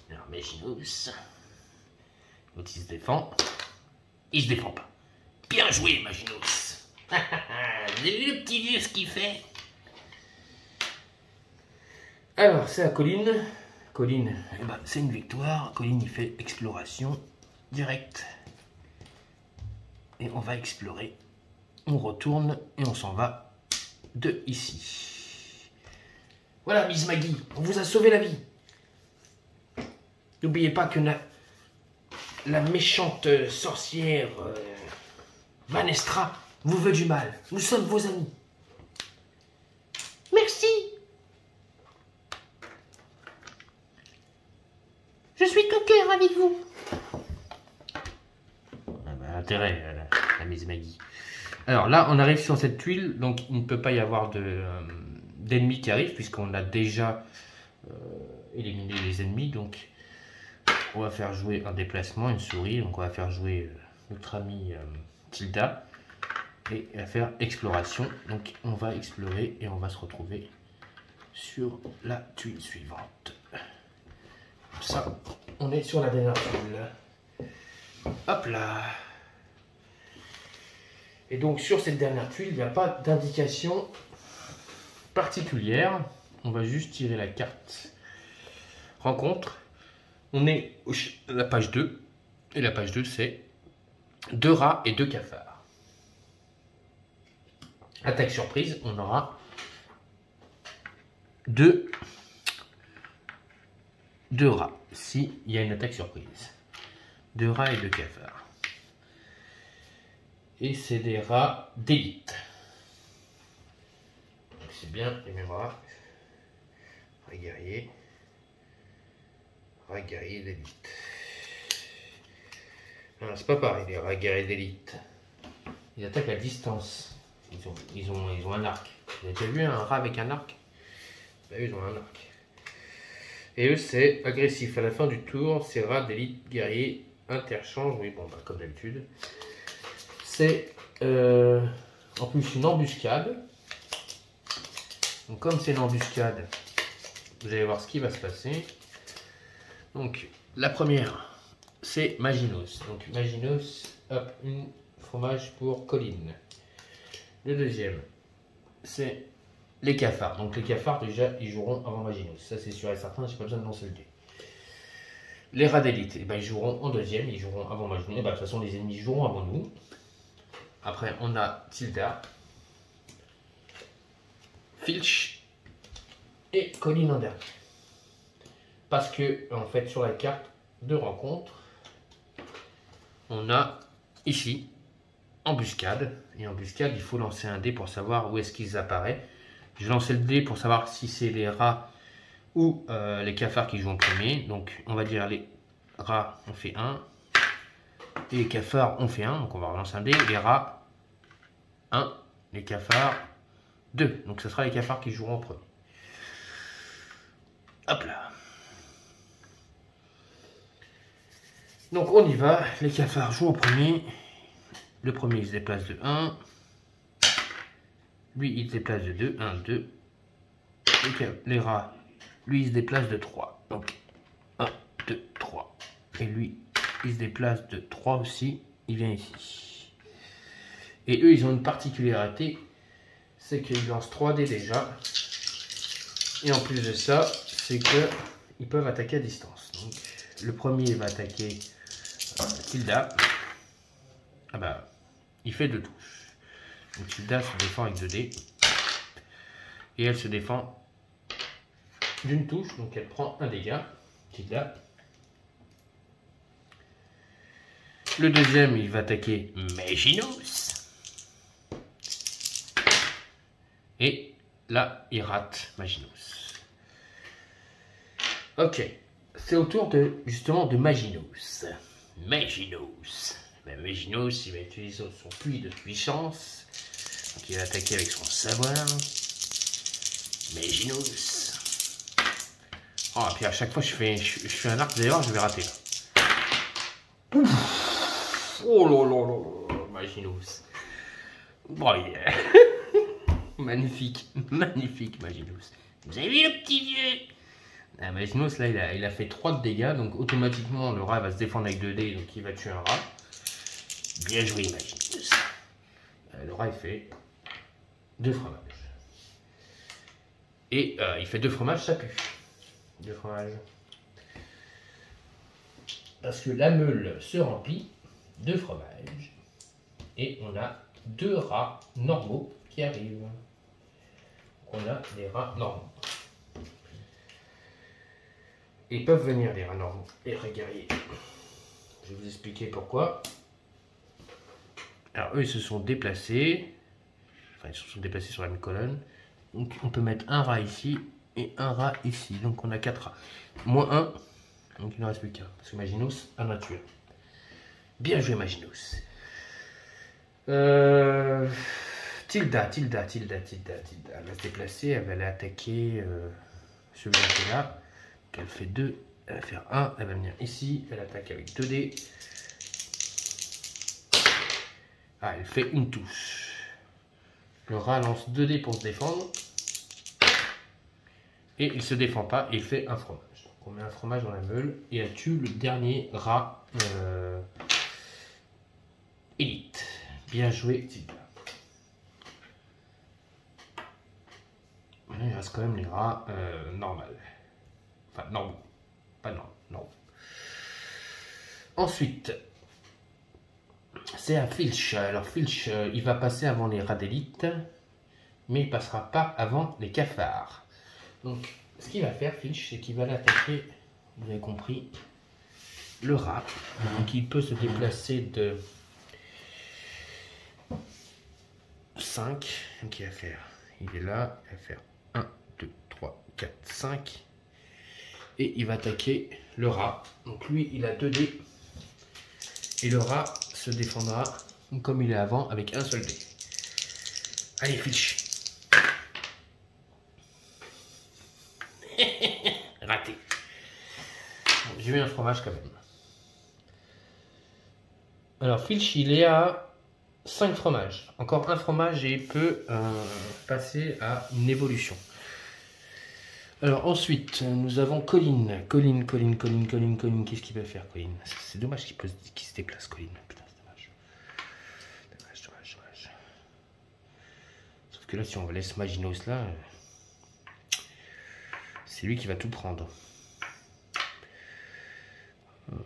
Alors, Maginous. L'autre, il se défend. Il se défend pas. Bien joué, Maginous. Vous avez vu le petit vieux ce qu'il fait? Alors, c'est à Colline. Colline, eh ben, c'est une victoire. Colline, il fait exploration directe. Et on va explorer. On retourne et on s'en va de ici. Voilà, Miss Maggie, on vous a sauvé la vie. N'oubliez pas que la méchante sorcière Vanestra vous veut du mal. Nous sommes vos amis. Merci. Je suis tout cœur avec vous. Ah bah, intérêt, la Miss Maggie. Alors là, on arrive sur cette tuile, donc il ne peut pas y avoir d'ennemis qui arrivent, puisqu'on a déjà éliminé les ennemis. Donc on va faire jouer un déplacement, une souris. Donc on va faire jouer notre amie Tilda. Et elle va faire exploration. Donc on va explorer et on va se retrouver sur la tuile suivante. Comme ça, on est sur la dernière tuile. Hop là. Et donc sur cette dernière tuile, il n'y a pas d'indication particulière. On va juste tirer la carte rencontre. On est à la page 2. Et la page 2, c'est 2 rats et 2 cafards. Attaque surprise, on aura 2 rats. S'il y a une attaque surprise. 2 rats et 2 cafards. Et c'est des rats d'élite. C'est bien les mêmes rats. Rat guerrier. Rat guerrier d'élite. C'est pas pareil, les rats guerriers d'élite. Ils attaquent à distance. Ils ont un arc. Vous avez déjà vu un rat avec un arc? Bah, eux, ils ont un arc. Et eux, c'est agressif. À la fin du tour, ces rats d'élite guerriers interchangent. Oui, bon, bah, comme d'habitude. C'est en plus une embuscade. Donc comme c'est une embuscade, vous allez voir ce qui va se passer. Donc la première, c'est Maginous. Donc Maginous, hop, une fromage pour Colline. Le deuxième, c'est les cafards. Donc les cafards, déjà, ils joueront avant Maginous. Ça, c'est sûr et certain, j'ai pas besoin de lancer le dé. Les rats d'élite, eh ben, ils joueront en deuxième, ils joueront avant Maginous. Eh ben, de toute façon, les ennemis joueront avant nous. Après, on a Tilda, Filch et Colline en dernier. Parce que, en fait, sur la carte de rencontre, on a ici embuscade. Et embuscade, il faut lancer un dé pour savoir où est-ce qu'ils apparaissent. Je vais lancer le dé pour savoir si c'est les rats ou les cafards qui jouent en premier. Donc, on va dire les rats, on fait 1. Et les cafards, on fait 1. Donc, on va relancer un dé. Les rats, 1. Les cafards, 2. Donc, ce sera les cafards qui joueront en premier. Hop là. Donc, on y va. Les cafards jouent en premier. Le premier, il se déplace de 1. Lui, il se déplace de 2. 1, 2. Les rats, lui, il se déplace de 3. Donc, 1, 2, 3. Et lui, il se déplace de 3 aussi. Il vient ici. Et eux, ils ont une particularité. C'est qu'ils lancent 3 dés déjà. Et en plus de ça, c'est qu'ils peuvent attaquer à distance. Donc, le premier va attaquer Tilda. Ah bah, il fait 2 touches. Donc Tilda se défend avec 2 dés. Et elle se défend d'une touche. Donc elle prend un dégât. Tilda. Le deuxième, il va attaquer Maginous. Et là, il rate Maginous. Ok. C'est au tour justement de Maginous. Maginous. Ben, Maginous, il va utiliser son puits de puissance. Donc il va attaquer avec son savoir. Maginous. Oh, et puis à chaque fois je fais un arc, d'ailleurs, je vais rater là. Ouf. Oh là là là là, Maginous. Bon, yeah. Magnifique, magnifique Maginous. Vous avez vu le petit vieux? Ah, Maginous là il a fait 3 de dégâts, donc automatiquement le rat va se défendre avec 2 dés, donc il va tuer un rat. Bien joué Maginous. Le rat il fait 2 fromages. Et il fait 2 fromages, ça pue. 2 fromages. Parce que la meule se remplit de fromage. Et on a 2 rats normaux qui arrivent. On a des rats normaux. Ils peuvent venir les rats normaux, les rats guerriers. Je vais vous expliquer pourquoi. Alors eux ils se sont déplacés. Enfin ils se sont déplacés sur la même colonne. Donc on peut mettre un rat ici et un rat ici. Donc on a 4 rats. Moins 1. Donc il ne reste plus qu'un. Parce que Maginous en a tué. Bien joué Maginous. Tilda. Elle va se déplacer. Elle va aller attaquer celui-là qui est là. Donc elle fait 2. Elle va faire 1. Elle va venir ici. Elle attaque avec 2 dés. Ah, elle fait une touche. Le rat lance 2 dés pour se défendre. Et il ne se défend pas. Et il fait un fromage. Donc on met un fromage dans la meule. Et elle tue le dernier rat élite. Bien joué, Tilda. Il reste quand même les rats normaux. Enfin, normaux. Pas normaux. Non. Ensuite, c'est à Filch. Alors, Filch, il va passer avant les rats d'élite. Mais il ne passera pas avant les cafards. Donc, ce qu'il va faire, Filch, c'est qu'il va l'attaquer, vous avez compris, le rat. Donc, il peut se déplacer de 5. Donc, il va faire, il est là, il va faire 1, 2, 3, 4, 5. Et il va attaquer le rat. Donc, lui, il a 2 dés. Et le rat se défendra comme il est avant avec un seul dé. Allez, Filch. Raté. J'ai eu un fromage quand même. Alors Filch il est à 5 fromages. Encore un fromage et il peut passer à une évolution. Alors ensuite nous avons Colin. Colin. Qu'est-ce qu'il va faire Colin? C'est dommage qu'il se déplace Colin. Putain c'est dommage. Dommage. Sauf que là si on laisse Maginous là... c'est lui qui va tout prendre. Ouais.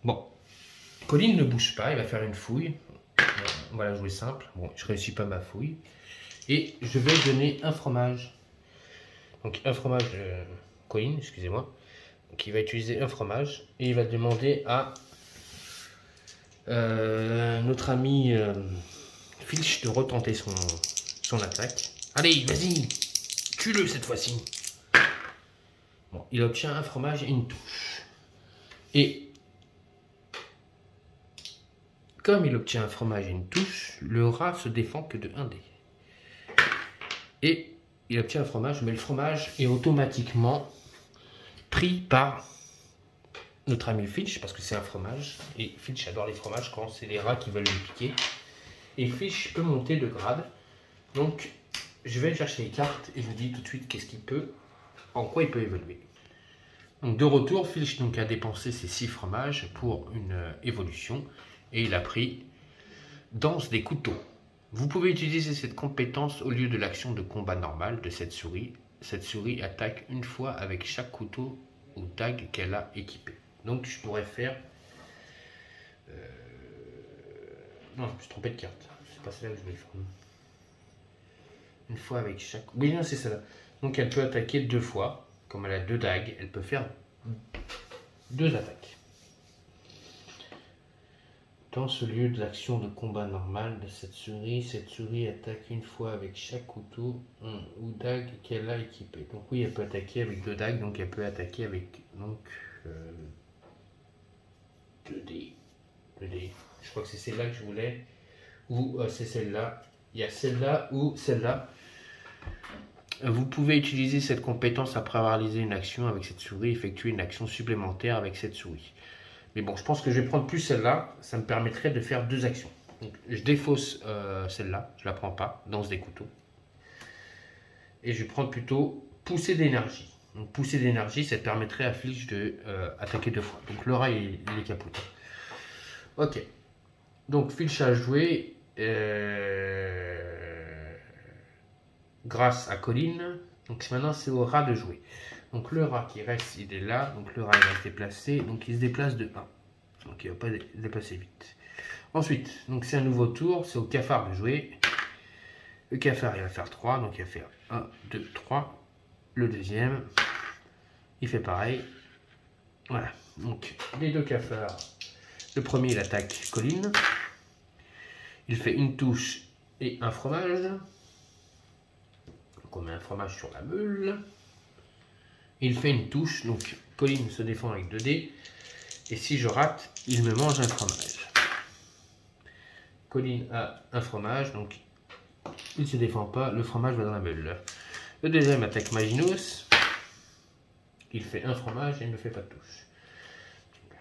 Bon. Colin ne bouge pas, il va faire une fouille. On va la jouer simple. Bon, je réussis pas ma fouille. Et je vais donner un fromage. Donc un fromage Colin, excusez-moi. Donc il va utiliser un fromage. Et il va demander à notre ami Filch de retenter son attaque. Allez, vas-y! Tue-le cette fois-ci. Bon, il obtient un fromage et une touche. Et comme il obtient un fromage et une touche, le rat se défend que de 1 dé. Et il obtient un fromage, mais le fromage est automatiquement pris par notre ami Filch, parce que c'est un fromage. Et Filch adore les fromages quand c'est les rats qui veulent lui piquer. Et Filch peut monter de grade. Donc, je vais chercher les cartes et je vous dis tout de suite qu'est-ce qu'il peut, en quoi il peut évoluer. Donc de retour, Filch donc a dépensé ses 6 fromages pour une évolution et il a pris Danse des couteaux. Vous pouvez utiliser cette compétence au lieu de l'action de combat normale de cette souris. Cette souris attaque une fois avec chaque couteau ou dague qu'elle a équipé. Donc je pourrais faire... Non, je me suis trompé de carte. C'est pas celle-là que je voulais faire. Une fois avec chaque... Oui, non, c'est ça. Donc elle peut attaquer 2 fois. Comme elle a 2 dagues, elle peut faire 2 attaques. Dans ce lieu de l'action de combat normal de cette souris attaque une fois avec chaque couteau ou dague qu'elle a équipé. Donc oui, elle peut attaquer avec 2 dagues, donc elle peut attaquer avec 2 dés. 2 dés. Je crois que c'est celle-là que je voulais. Ou c'est celle-là. Il y a celle-là ou celle-là. Vous pouvez utiliser cette compétence après avoir réalisé une action avec cette souris, effectuer une action supplémentaire avec cette souris. Mais bon, je pense que je vais prendre plus celle-là, ça me permettrait de faire 2 actions. Donc, je défausse celle-là, je la prends pas, danse des couteaux. Et je vais prendre plutôt poussée d'énergie. Donc poussée d'énergie, ça permettrait à Filch de attaquer 2 fois. Donc le rat il est capoté. Ok. Donc Filch a joué grâce à Colline. Donc maintenant c'est au rat de jouer. Donc le rat qui reste, il est là. Donc le rat il va se déplacer. Donc il se déplace de 1. Donc il ne va pas se déplacer vite. Ensuite, donc c'est un nouveau tour. C'est au cafard de jouer. Le cafard il va faire 3. Donc il va faire 1, 2, 3. Le deuxième, il fait pareil. Voilà. Donc les 2 cafards. Le premier il attaque Colline. Il fait une touche et un fromage. Donc on met un fromage sur la meule. Il fait une touche, donc Colline se défend avec 2 dés. Et si je rate, il me mange un fromage. Colline a un fromage, donc il ne se défend pas, le fromage va dans la meule. Le deuxième attaque Maginos. Il fait un fromage et il ne fait pas de touche.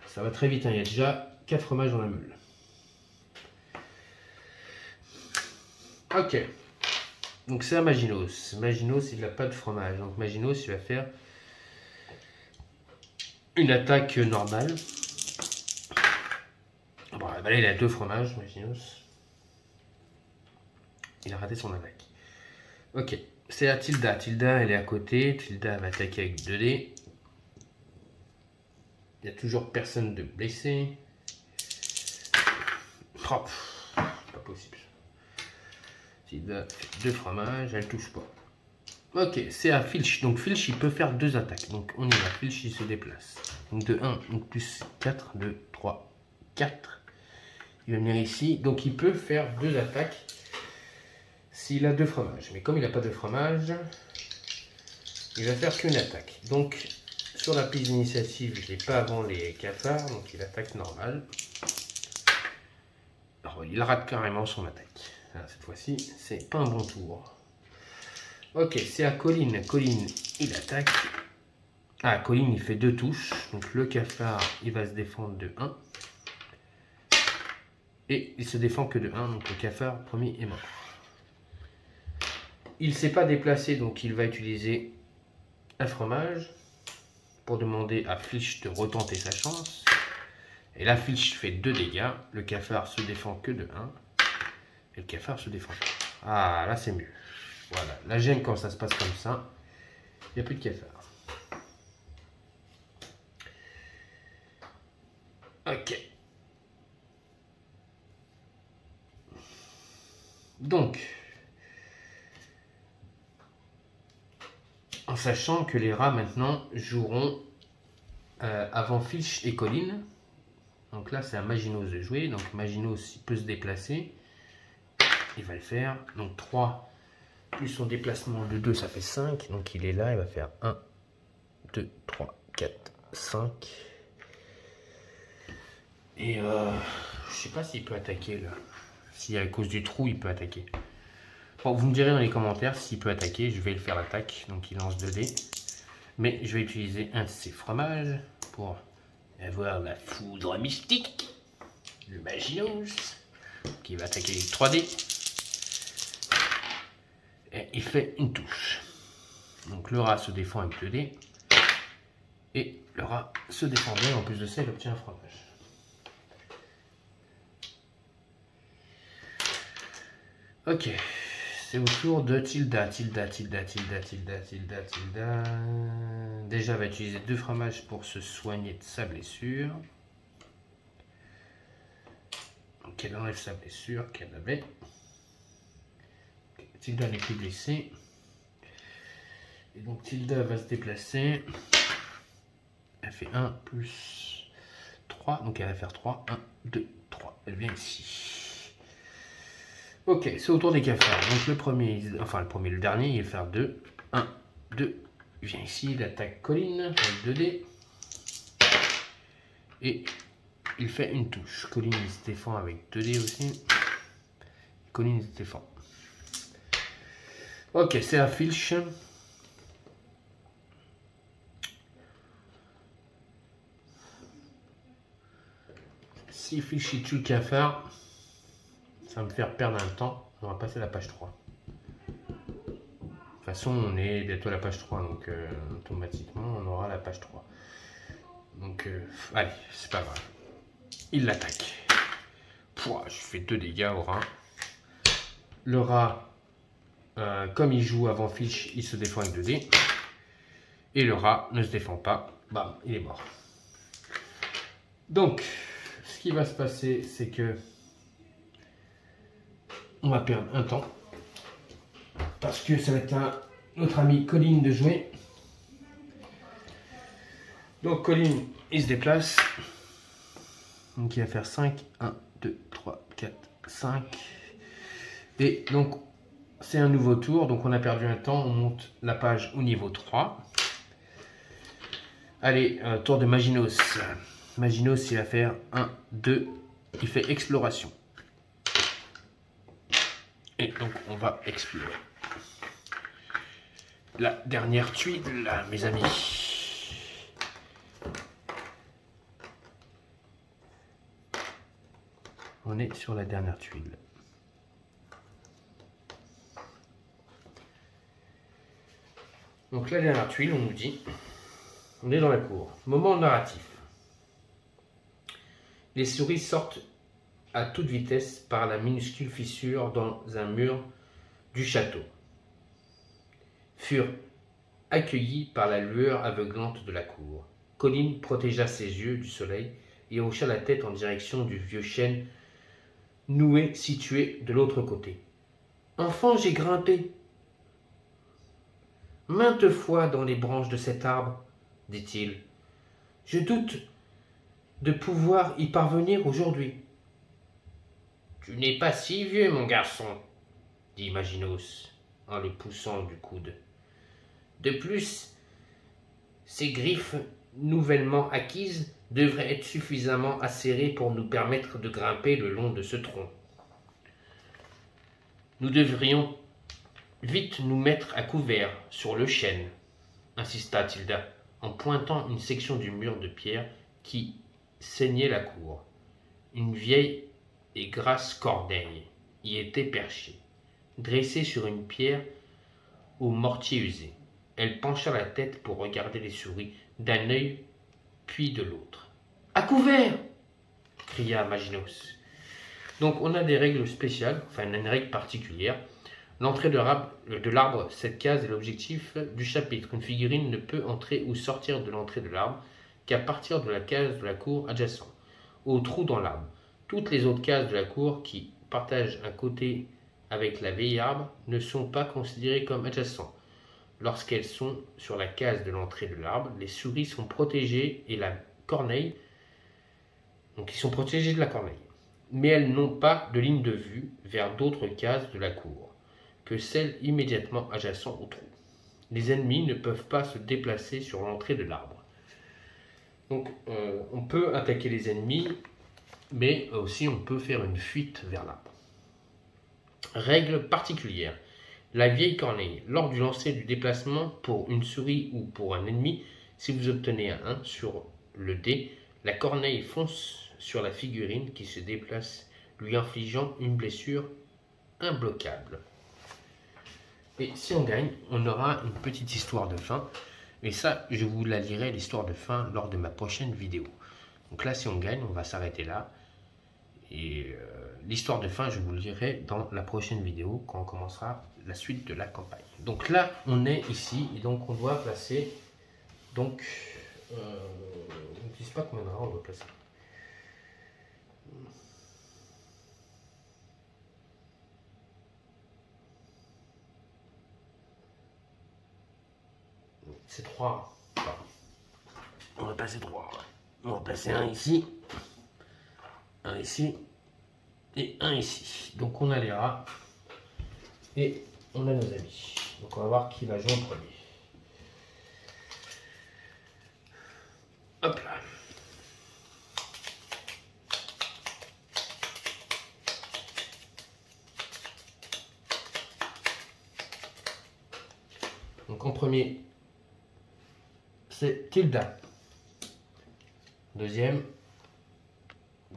Ça va très vite, hein. Il y a déjà 4 fromages dans la meule. Ok. Donc c'est à Maginos. Maginos, il n'a pas de fromage. Donc Maginos, il va faire une attaque normale. Bon, là, il a 2 fromages, Maginos. Il a raté son attaque. Ok. C'est à Tilda. Tilda, elle est à côté. Tilda va attaquer avec 2 dés. Il n'y a toujours personne de blessé. Oh, pas possible. Tilda fait 2 fromages, elle touche pas. Ok, c'est à Filch. Donc Filch, il peut faire 2 attaques. Donc on y va. Filch, il se déplace. Donc de 1, donc plus 4, 2, 3, 4. Il va venir ici. Donc il peut faire 2 attaques s'il a 2 fromages. Mais comme il n'a pas de fromage, il va faire qu'une attaque. Donc sur la piste d'initiative, je n'ai pas avant les cafards. Donc il attaque normal. Alors, il rate carrément son attaque. Alors, cette fois-ci, c'est pas un bon tour. Ok, c'est à Colline. Colline, il attaque. Ah, Colline, il fait 2 touches. Donc le cafard, il va se défendre de 1. Et il se défend que de 1. Donc le cafard, premier, est mort. Il ne s'est pas déplacé, donc il va utiliser un fromage pour demander à Filch de retenter sa chance. Et là, Filch fait 2 dégâts. Le cafard se défend que de 1. Et le cafard se défend. Ah, là, c'est mieux. Voilà. Là, j'aime quand ça se passe comme ça. Il n'y a plus de cafard. Ok. Donc, en sachant que les rats, maintenant, joueront avant Filch et Colline. Donc là, c'est à Maginos de jouer. Donc Maginos, il peut se déplacer. Il va le faire. Donc 3 plus son déplacement de 2, ça fait 5. Donc il est là, il va faire 1, 2, 3, 4, 5. Et je sais pas s'il peut attaquer là. Si à cause du trou, il peut attaquer. Bon, vous me direz dans les commentaires s'il peut attaquer. Je vais le faire l'attaque. Donc il lance 2 dés. Mais je vais utiliser un de ses fromages pour avoir la foudre mystique. Le Maginos. Qui va attaquer avec 3 dés. Et il fait une touche. Donc le rat se défend avec 2 dés. Et le rat se défend bien. En plus de ça, il obtient un fromage. Ok. C'est au tour de Tilda. Tilda. Déjà, elle va utiliser 2 fromages pour se soigner de sa blessure. Donc elle enlève sa blessure qu'elle avait. Tilda n'est plus blessée. Et donc Tilda va se déplacer. Elle fait 1 plus 3. Donc elle va faire 3. 1, 2, 3. Elle vient ici. Ok, c'est au tour des cafards. Donc le premier, le dernier, il va faire 2. 1, 2. Il vient ici, il attaque Colline avec 2 dés. Et il fait une touche. Colline il se défend avec 2 dés aussi. Colline se défend. Ok, c'est à Filch. Si Filch tue le cafard, ça va me faire perdre un temps. On va passer à la page 3. De toute façon, on est bientôt à la page 3, donc automatiquement, on aura la page 3. Donc, allez, c'est pas grave. Il l'attaque. Je fais 2 dégâts au rat. Le rat, comme il joue avant fiche, il se défend avec 2 dés. Et le rat ne se défend pas. Bam, il est mort. Donc, ce qui va se passer, c'est que on va perdre un temps. Parce que ça va être à notre ami Colin de jouer. Donc Colin, il se déplace. Donc il va faire 5. 1, 2, 3, 4, 5. Et donc c'est un nouveau tour. Donc on a perdu un temps. On monte la page au niveau 3. Allez, tour de Maginos. Maginos, il va faire 1, 2. Il fait exploration. Et donc on va explorer. La dernière tuile, mes amis. On est sur la dernière tuile. Donc la dernière tuile, on nous dit, on est dans la cour. Moment narratif. Les souris sortent à toute vitesse par la minuscule fissure dans un mur du château. Furent accueillis par la lueur aveuglante de la cour. Colin protégea ses yeux du soleil et hocha la tête en direction du vieux chêne noué situé de l'autre côté. « Enfant, j'ai grimpé maintes fois dans les branches de cet arbre, dit-il. Je doute de pouvoir y parvenir aujourd'hui. Tu n'es pas si vieux, mon garçon, dit Maginos en le poussant du coude. De plus, ces griffes nouvellement acquises devraient être suffisamment acérées pour nous permettre de grimper le long de ce tronc. Nous devrions vite nous mettre à couvert sur le chêne, insista Tilda, en pointant une section du mur de pierre qui ceignait la cour. Une vieille et grasse corneille y était perchée, dressée sur une pierre au mortier usé. Elle pencha la tête pour regarder les souris d'un œil puis de l'autre. « À couvert !» cria Maginos. Donc on a des règles spéciales, enfin une règle particulière. L'entrée de l'arbre, cette case est l'objectif du chapitre. Une figurine ne peut entrer ou sortir de l'entrée de l'arbre qu'à partir de la case de la cour adjacente, au trou dans l'arbre. Toutes les autres cases de la cour qui partagent un côté avec la vieille arbre ne sont pas considérées comme adjacentes. Lorsqu'elles sont sur la case de l'entrée de l'arbre, les souris sont protégées et la corneille, donc ils sont protégés de la corneille, mais elles n'ont pas de ligne de vue vers d'autres cases de la cour que celles immédiatement adjacentes au trou. Les ennemis ne peuvent pas se déplacer sur l'entrée de l'arbre. Donc on peut attaquer les ennemis, mais aussi on peut faire une fuite vers l'arbre. Règle particulière. La vieille corneille. Lors du lancer du déplacement pour une souris ou pour un ennemi, si vous obtenez un 1 sur le dé, la corneille fonce sur la figurine qui se déplace, lui infligeant une blessure imbloquable. Et si on gagne, on aura une petite histoire de fin. Et ça, je vous la lirai, l'histoire de fin, lors de ma prochaine vidéo. Donc là, si on gagne, on va s'arrêter là. Et l'histoire de fin, je vous le dirai dans la prochaine vidéo, quand on commencera la suite de la campagne. Donc là, on est ici, et donc on doit placer, donc, je ne sais pas combien de rangs on doit placer. C'est 3. On va passer 3. On va placer un ici, un ici, et un ici. Donc on a les rats, et on a nos amis. Donc on va voir qui va jouer en premier. Hop là. Donc en premier, c'est Tilda. Deuxième,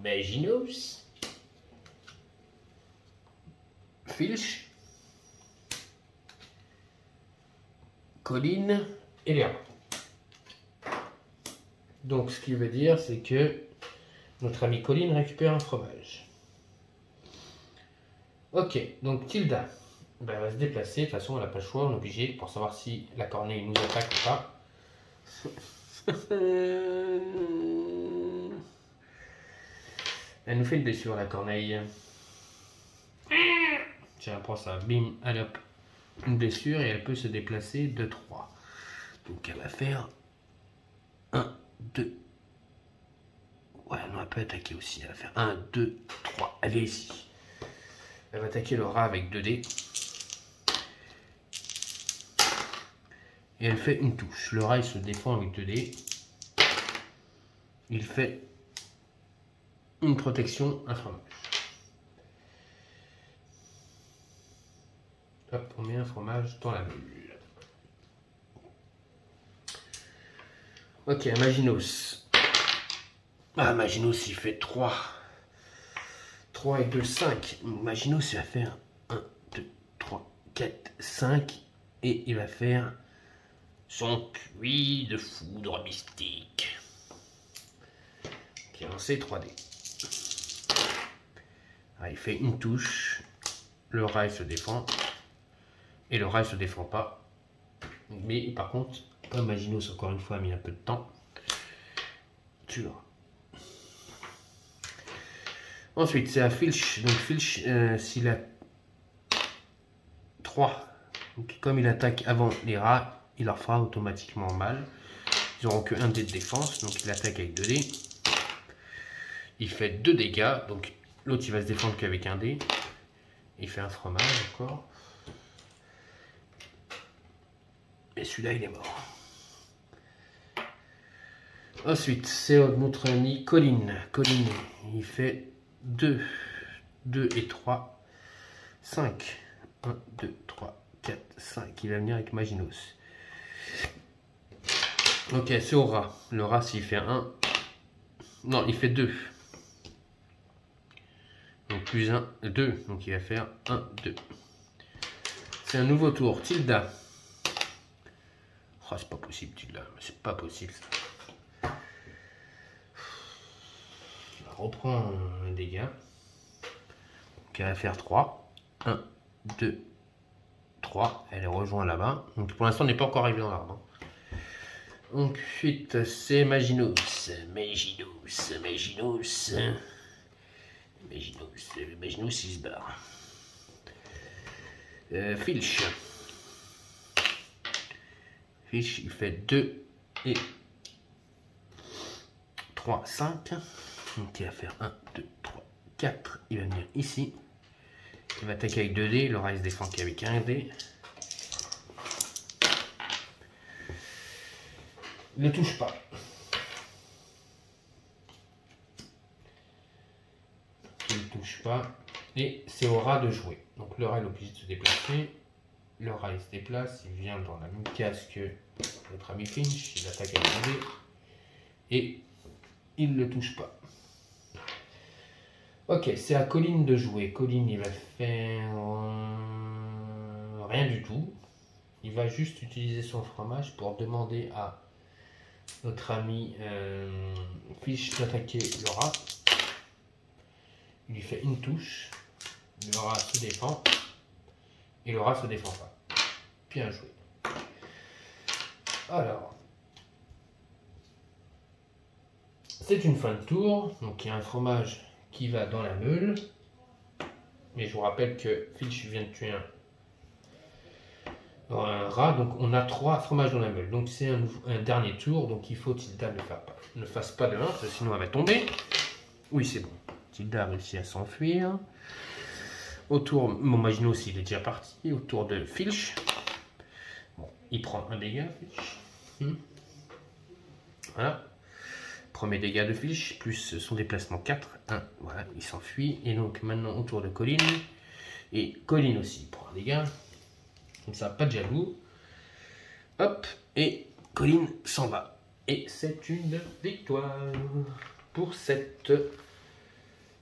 Maginos. Filch, Colline et Léa. Donc ce qui veut dire, c'est que notre ami Colline récupère un fromage. Ok, donc Tilda, ben, elle va se déplacer. De toute façon, elle n'a pas le choix, on est obligé pour savoir si la corneille nous attaque ou pas. Elle nous fait une blessure, la corneille. Tiens, elle prend ça, bim, allez hop. Une blessure et elle peut se déplacer de 3. Donc elle va faire 1, 2. Ouais, non, elle peut attaquer aussi. Elle va faire 1, 2, 3. Elle est ici. Elle va attaquer le rat avec 2 dés. Et elle fait une touche. Le rat, il se défend avec 2 dés. Il fait une protection, un fromage. Hop, on met un fromage dans la bulle. Ok, Maginos. Ah, Maginos, il fait 3. 3 et 2, 5. Maginos, il va faire 1, 2, 3, 4, 5. Et il va faire son puits de foudre mystique. Qui a lancé 3 dés. Ah, il fait une touche. Le rat, il se défend. Et le rat, il se défend pas. Mais par contre, comme Maginos, encore une fois, a mis un peu de temps, tu l'auras. Ensuite, c'est à Filch. Donc Filch, s'il a 3, donc comme il attaque avant les rats, il leur fera automatiquement mal. Ils n'auront que 1 dé de défense, donc il attaque avec 2 dés. Il fait 2 dégâts, donc l'autre il va se défendre qu'avec 1 dé. Il fait un fromage encore. Et celui-là il est mort. Ensuite, c'est notre ami Colline. Colline, il fait 2 et 3, 5. 1, 2, 3, 4, 5. Il va venir avec Maginos. Ok, c'est au rat. Le rat, s'il fait 1. Non, il fait 2. Donc plus 1, 2. Donc il va faire 1, 2. C'est un nouveau tour. Tilda. Oh, c'est pas possible, Tilda. C'est pas possible ça. Elle reprend un dégât. Donc elle va faire 3. 1, 2, 3. Elle est rejoint là-bas. Donc pour l'instant, on n'est pas encore arrivé dans l'arbre. Ensuite, c'est Maginos. Maginos, il se barre. Filch. Filch, il fait 2 et 3, 5. Donc il va faire 1, 2, 3, 4. Il va venir ici. Il va attaquer avec 2 dés. Le rat, il se défend qu'avec 1 dé. Il ne touche pas. Il ne touche pas. Et c'est au rat de jouer. Donc le rat est obligé de se déplacer. Le rat il se déplace. Il vient dans la même case que notre ami Finch. Il attaque avec 1 dé. Et il ne touche pas. Ok, c'est à Colline de jouer. Colline, il va faire rien du tout. Il va juste utiliser son fromage pour demander à notre ami Fish d'attaquer le rat. Il lui fait une touche. Le rat se défend. Et le rat se défend pas. Bien joué. Alors. C'est une fin de tour. Donc il y a un fromage qui va dans la meule. Mais je vous rappelle que Filch vient de tuer un rat. Donc on a 3 fromages dans la meule. Donc c'est un dernier tour. Donc il faut que Tilda ne fasse pas de 1. Parce que sinon elle va tomber. Oui, c'est bon. Tilda a réussi à s'enfuir. Autour, mon Maginos il est déjà parti. Autour de Filch. Bon, il prend un dégât, Filch. Voilà. Premier dégât de Filch, plus son déplacement 4. 1, voilà, il s'enfuit. Et donc maintenant autour de Colline. Et Colline aussi prend un dégât. Comme ça, pas de jaloux. Hop, et Colline s'en va. Et c'est une victoire pour cette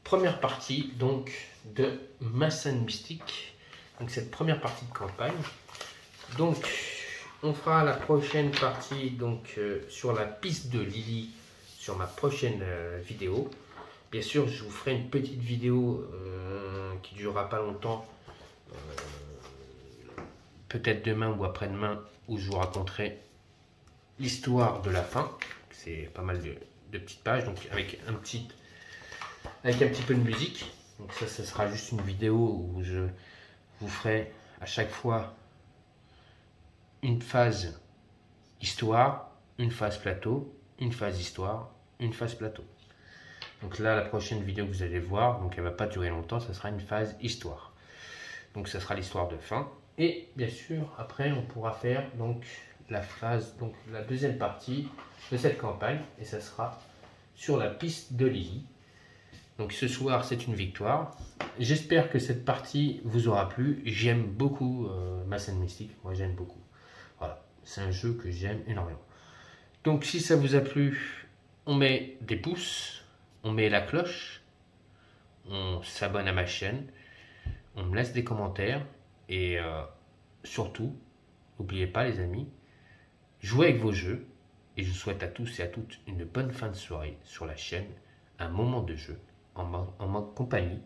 première partie donc de ma scène mystique. donc cette première partie de campagne. Donc on fera la prochaine partie donc sur la piste de Lily sur ma prochaine vidéo. Bien sûr, je vous ferai une petite vidéo qui ne durera pas longtemps, peut-être demain ou après-demain, où je vous raconterai l'histoire de la fin. C'est pas mal de petites pages, donc avec un petit peu de musique. Donc ça sera juste une vidéo où je vous ferai à chaque fois une phase histoire, une phase plateau, une phase histoire, une phase plateau. Donc là, la prochaine vidéo que vous allez voir, donc elle va pas durer longtemps, ça sera une phase histoire. Donc ça sera l'histoire de fin. Et bien sûr, après, on pourra faire donc la phase, donc la deuxième partie de cette campagne, et ça sera sur la piste de Lily. Donc ce soir, c'est une victoire. J'espère que cette partie vous aura plu. J'aime beaucoup ma scène mystique. Moi, j'aime beaucoup. Voilà, c'est un jeu que j'aime énormément. Donc si ça vous a plu, on met des pouces, on met la cloche, on s'abonne à ma chaîne, on me laisse des commentaires et surtout, n'oubliez pas les amis, jouez avec vos jeux et je vous souhaite à tous et à toutes une bonne fin de soirée sur la chaîne, un moment de jeu en mode compagnie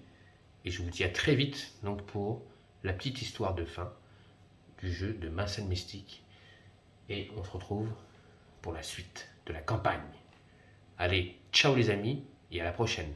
et je vous dis à très vite donc pour la petite histoire de fin du jeu de ma scène mystique et on se retrouve pour la suite de la campagne. Allez, ciao les amis et à la prochaine.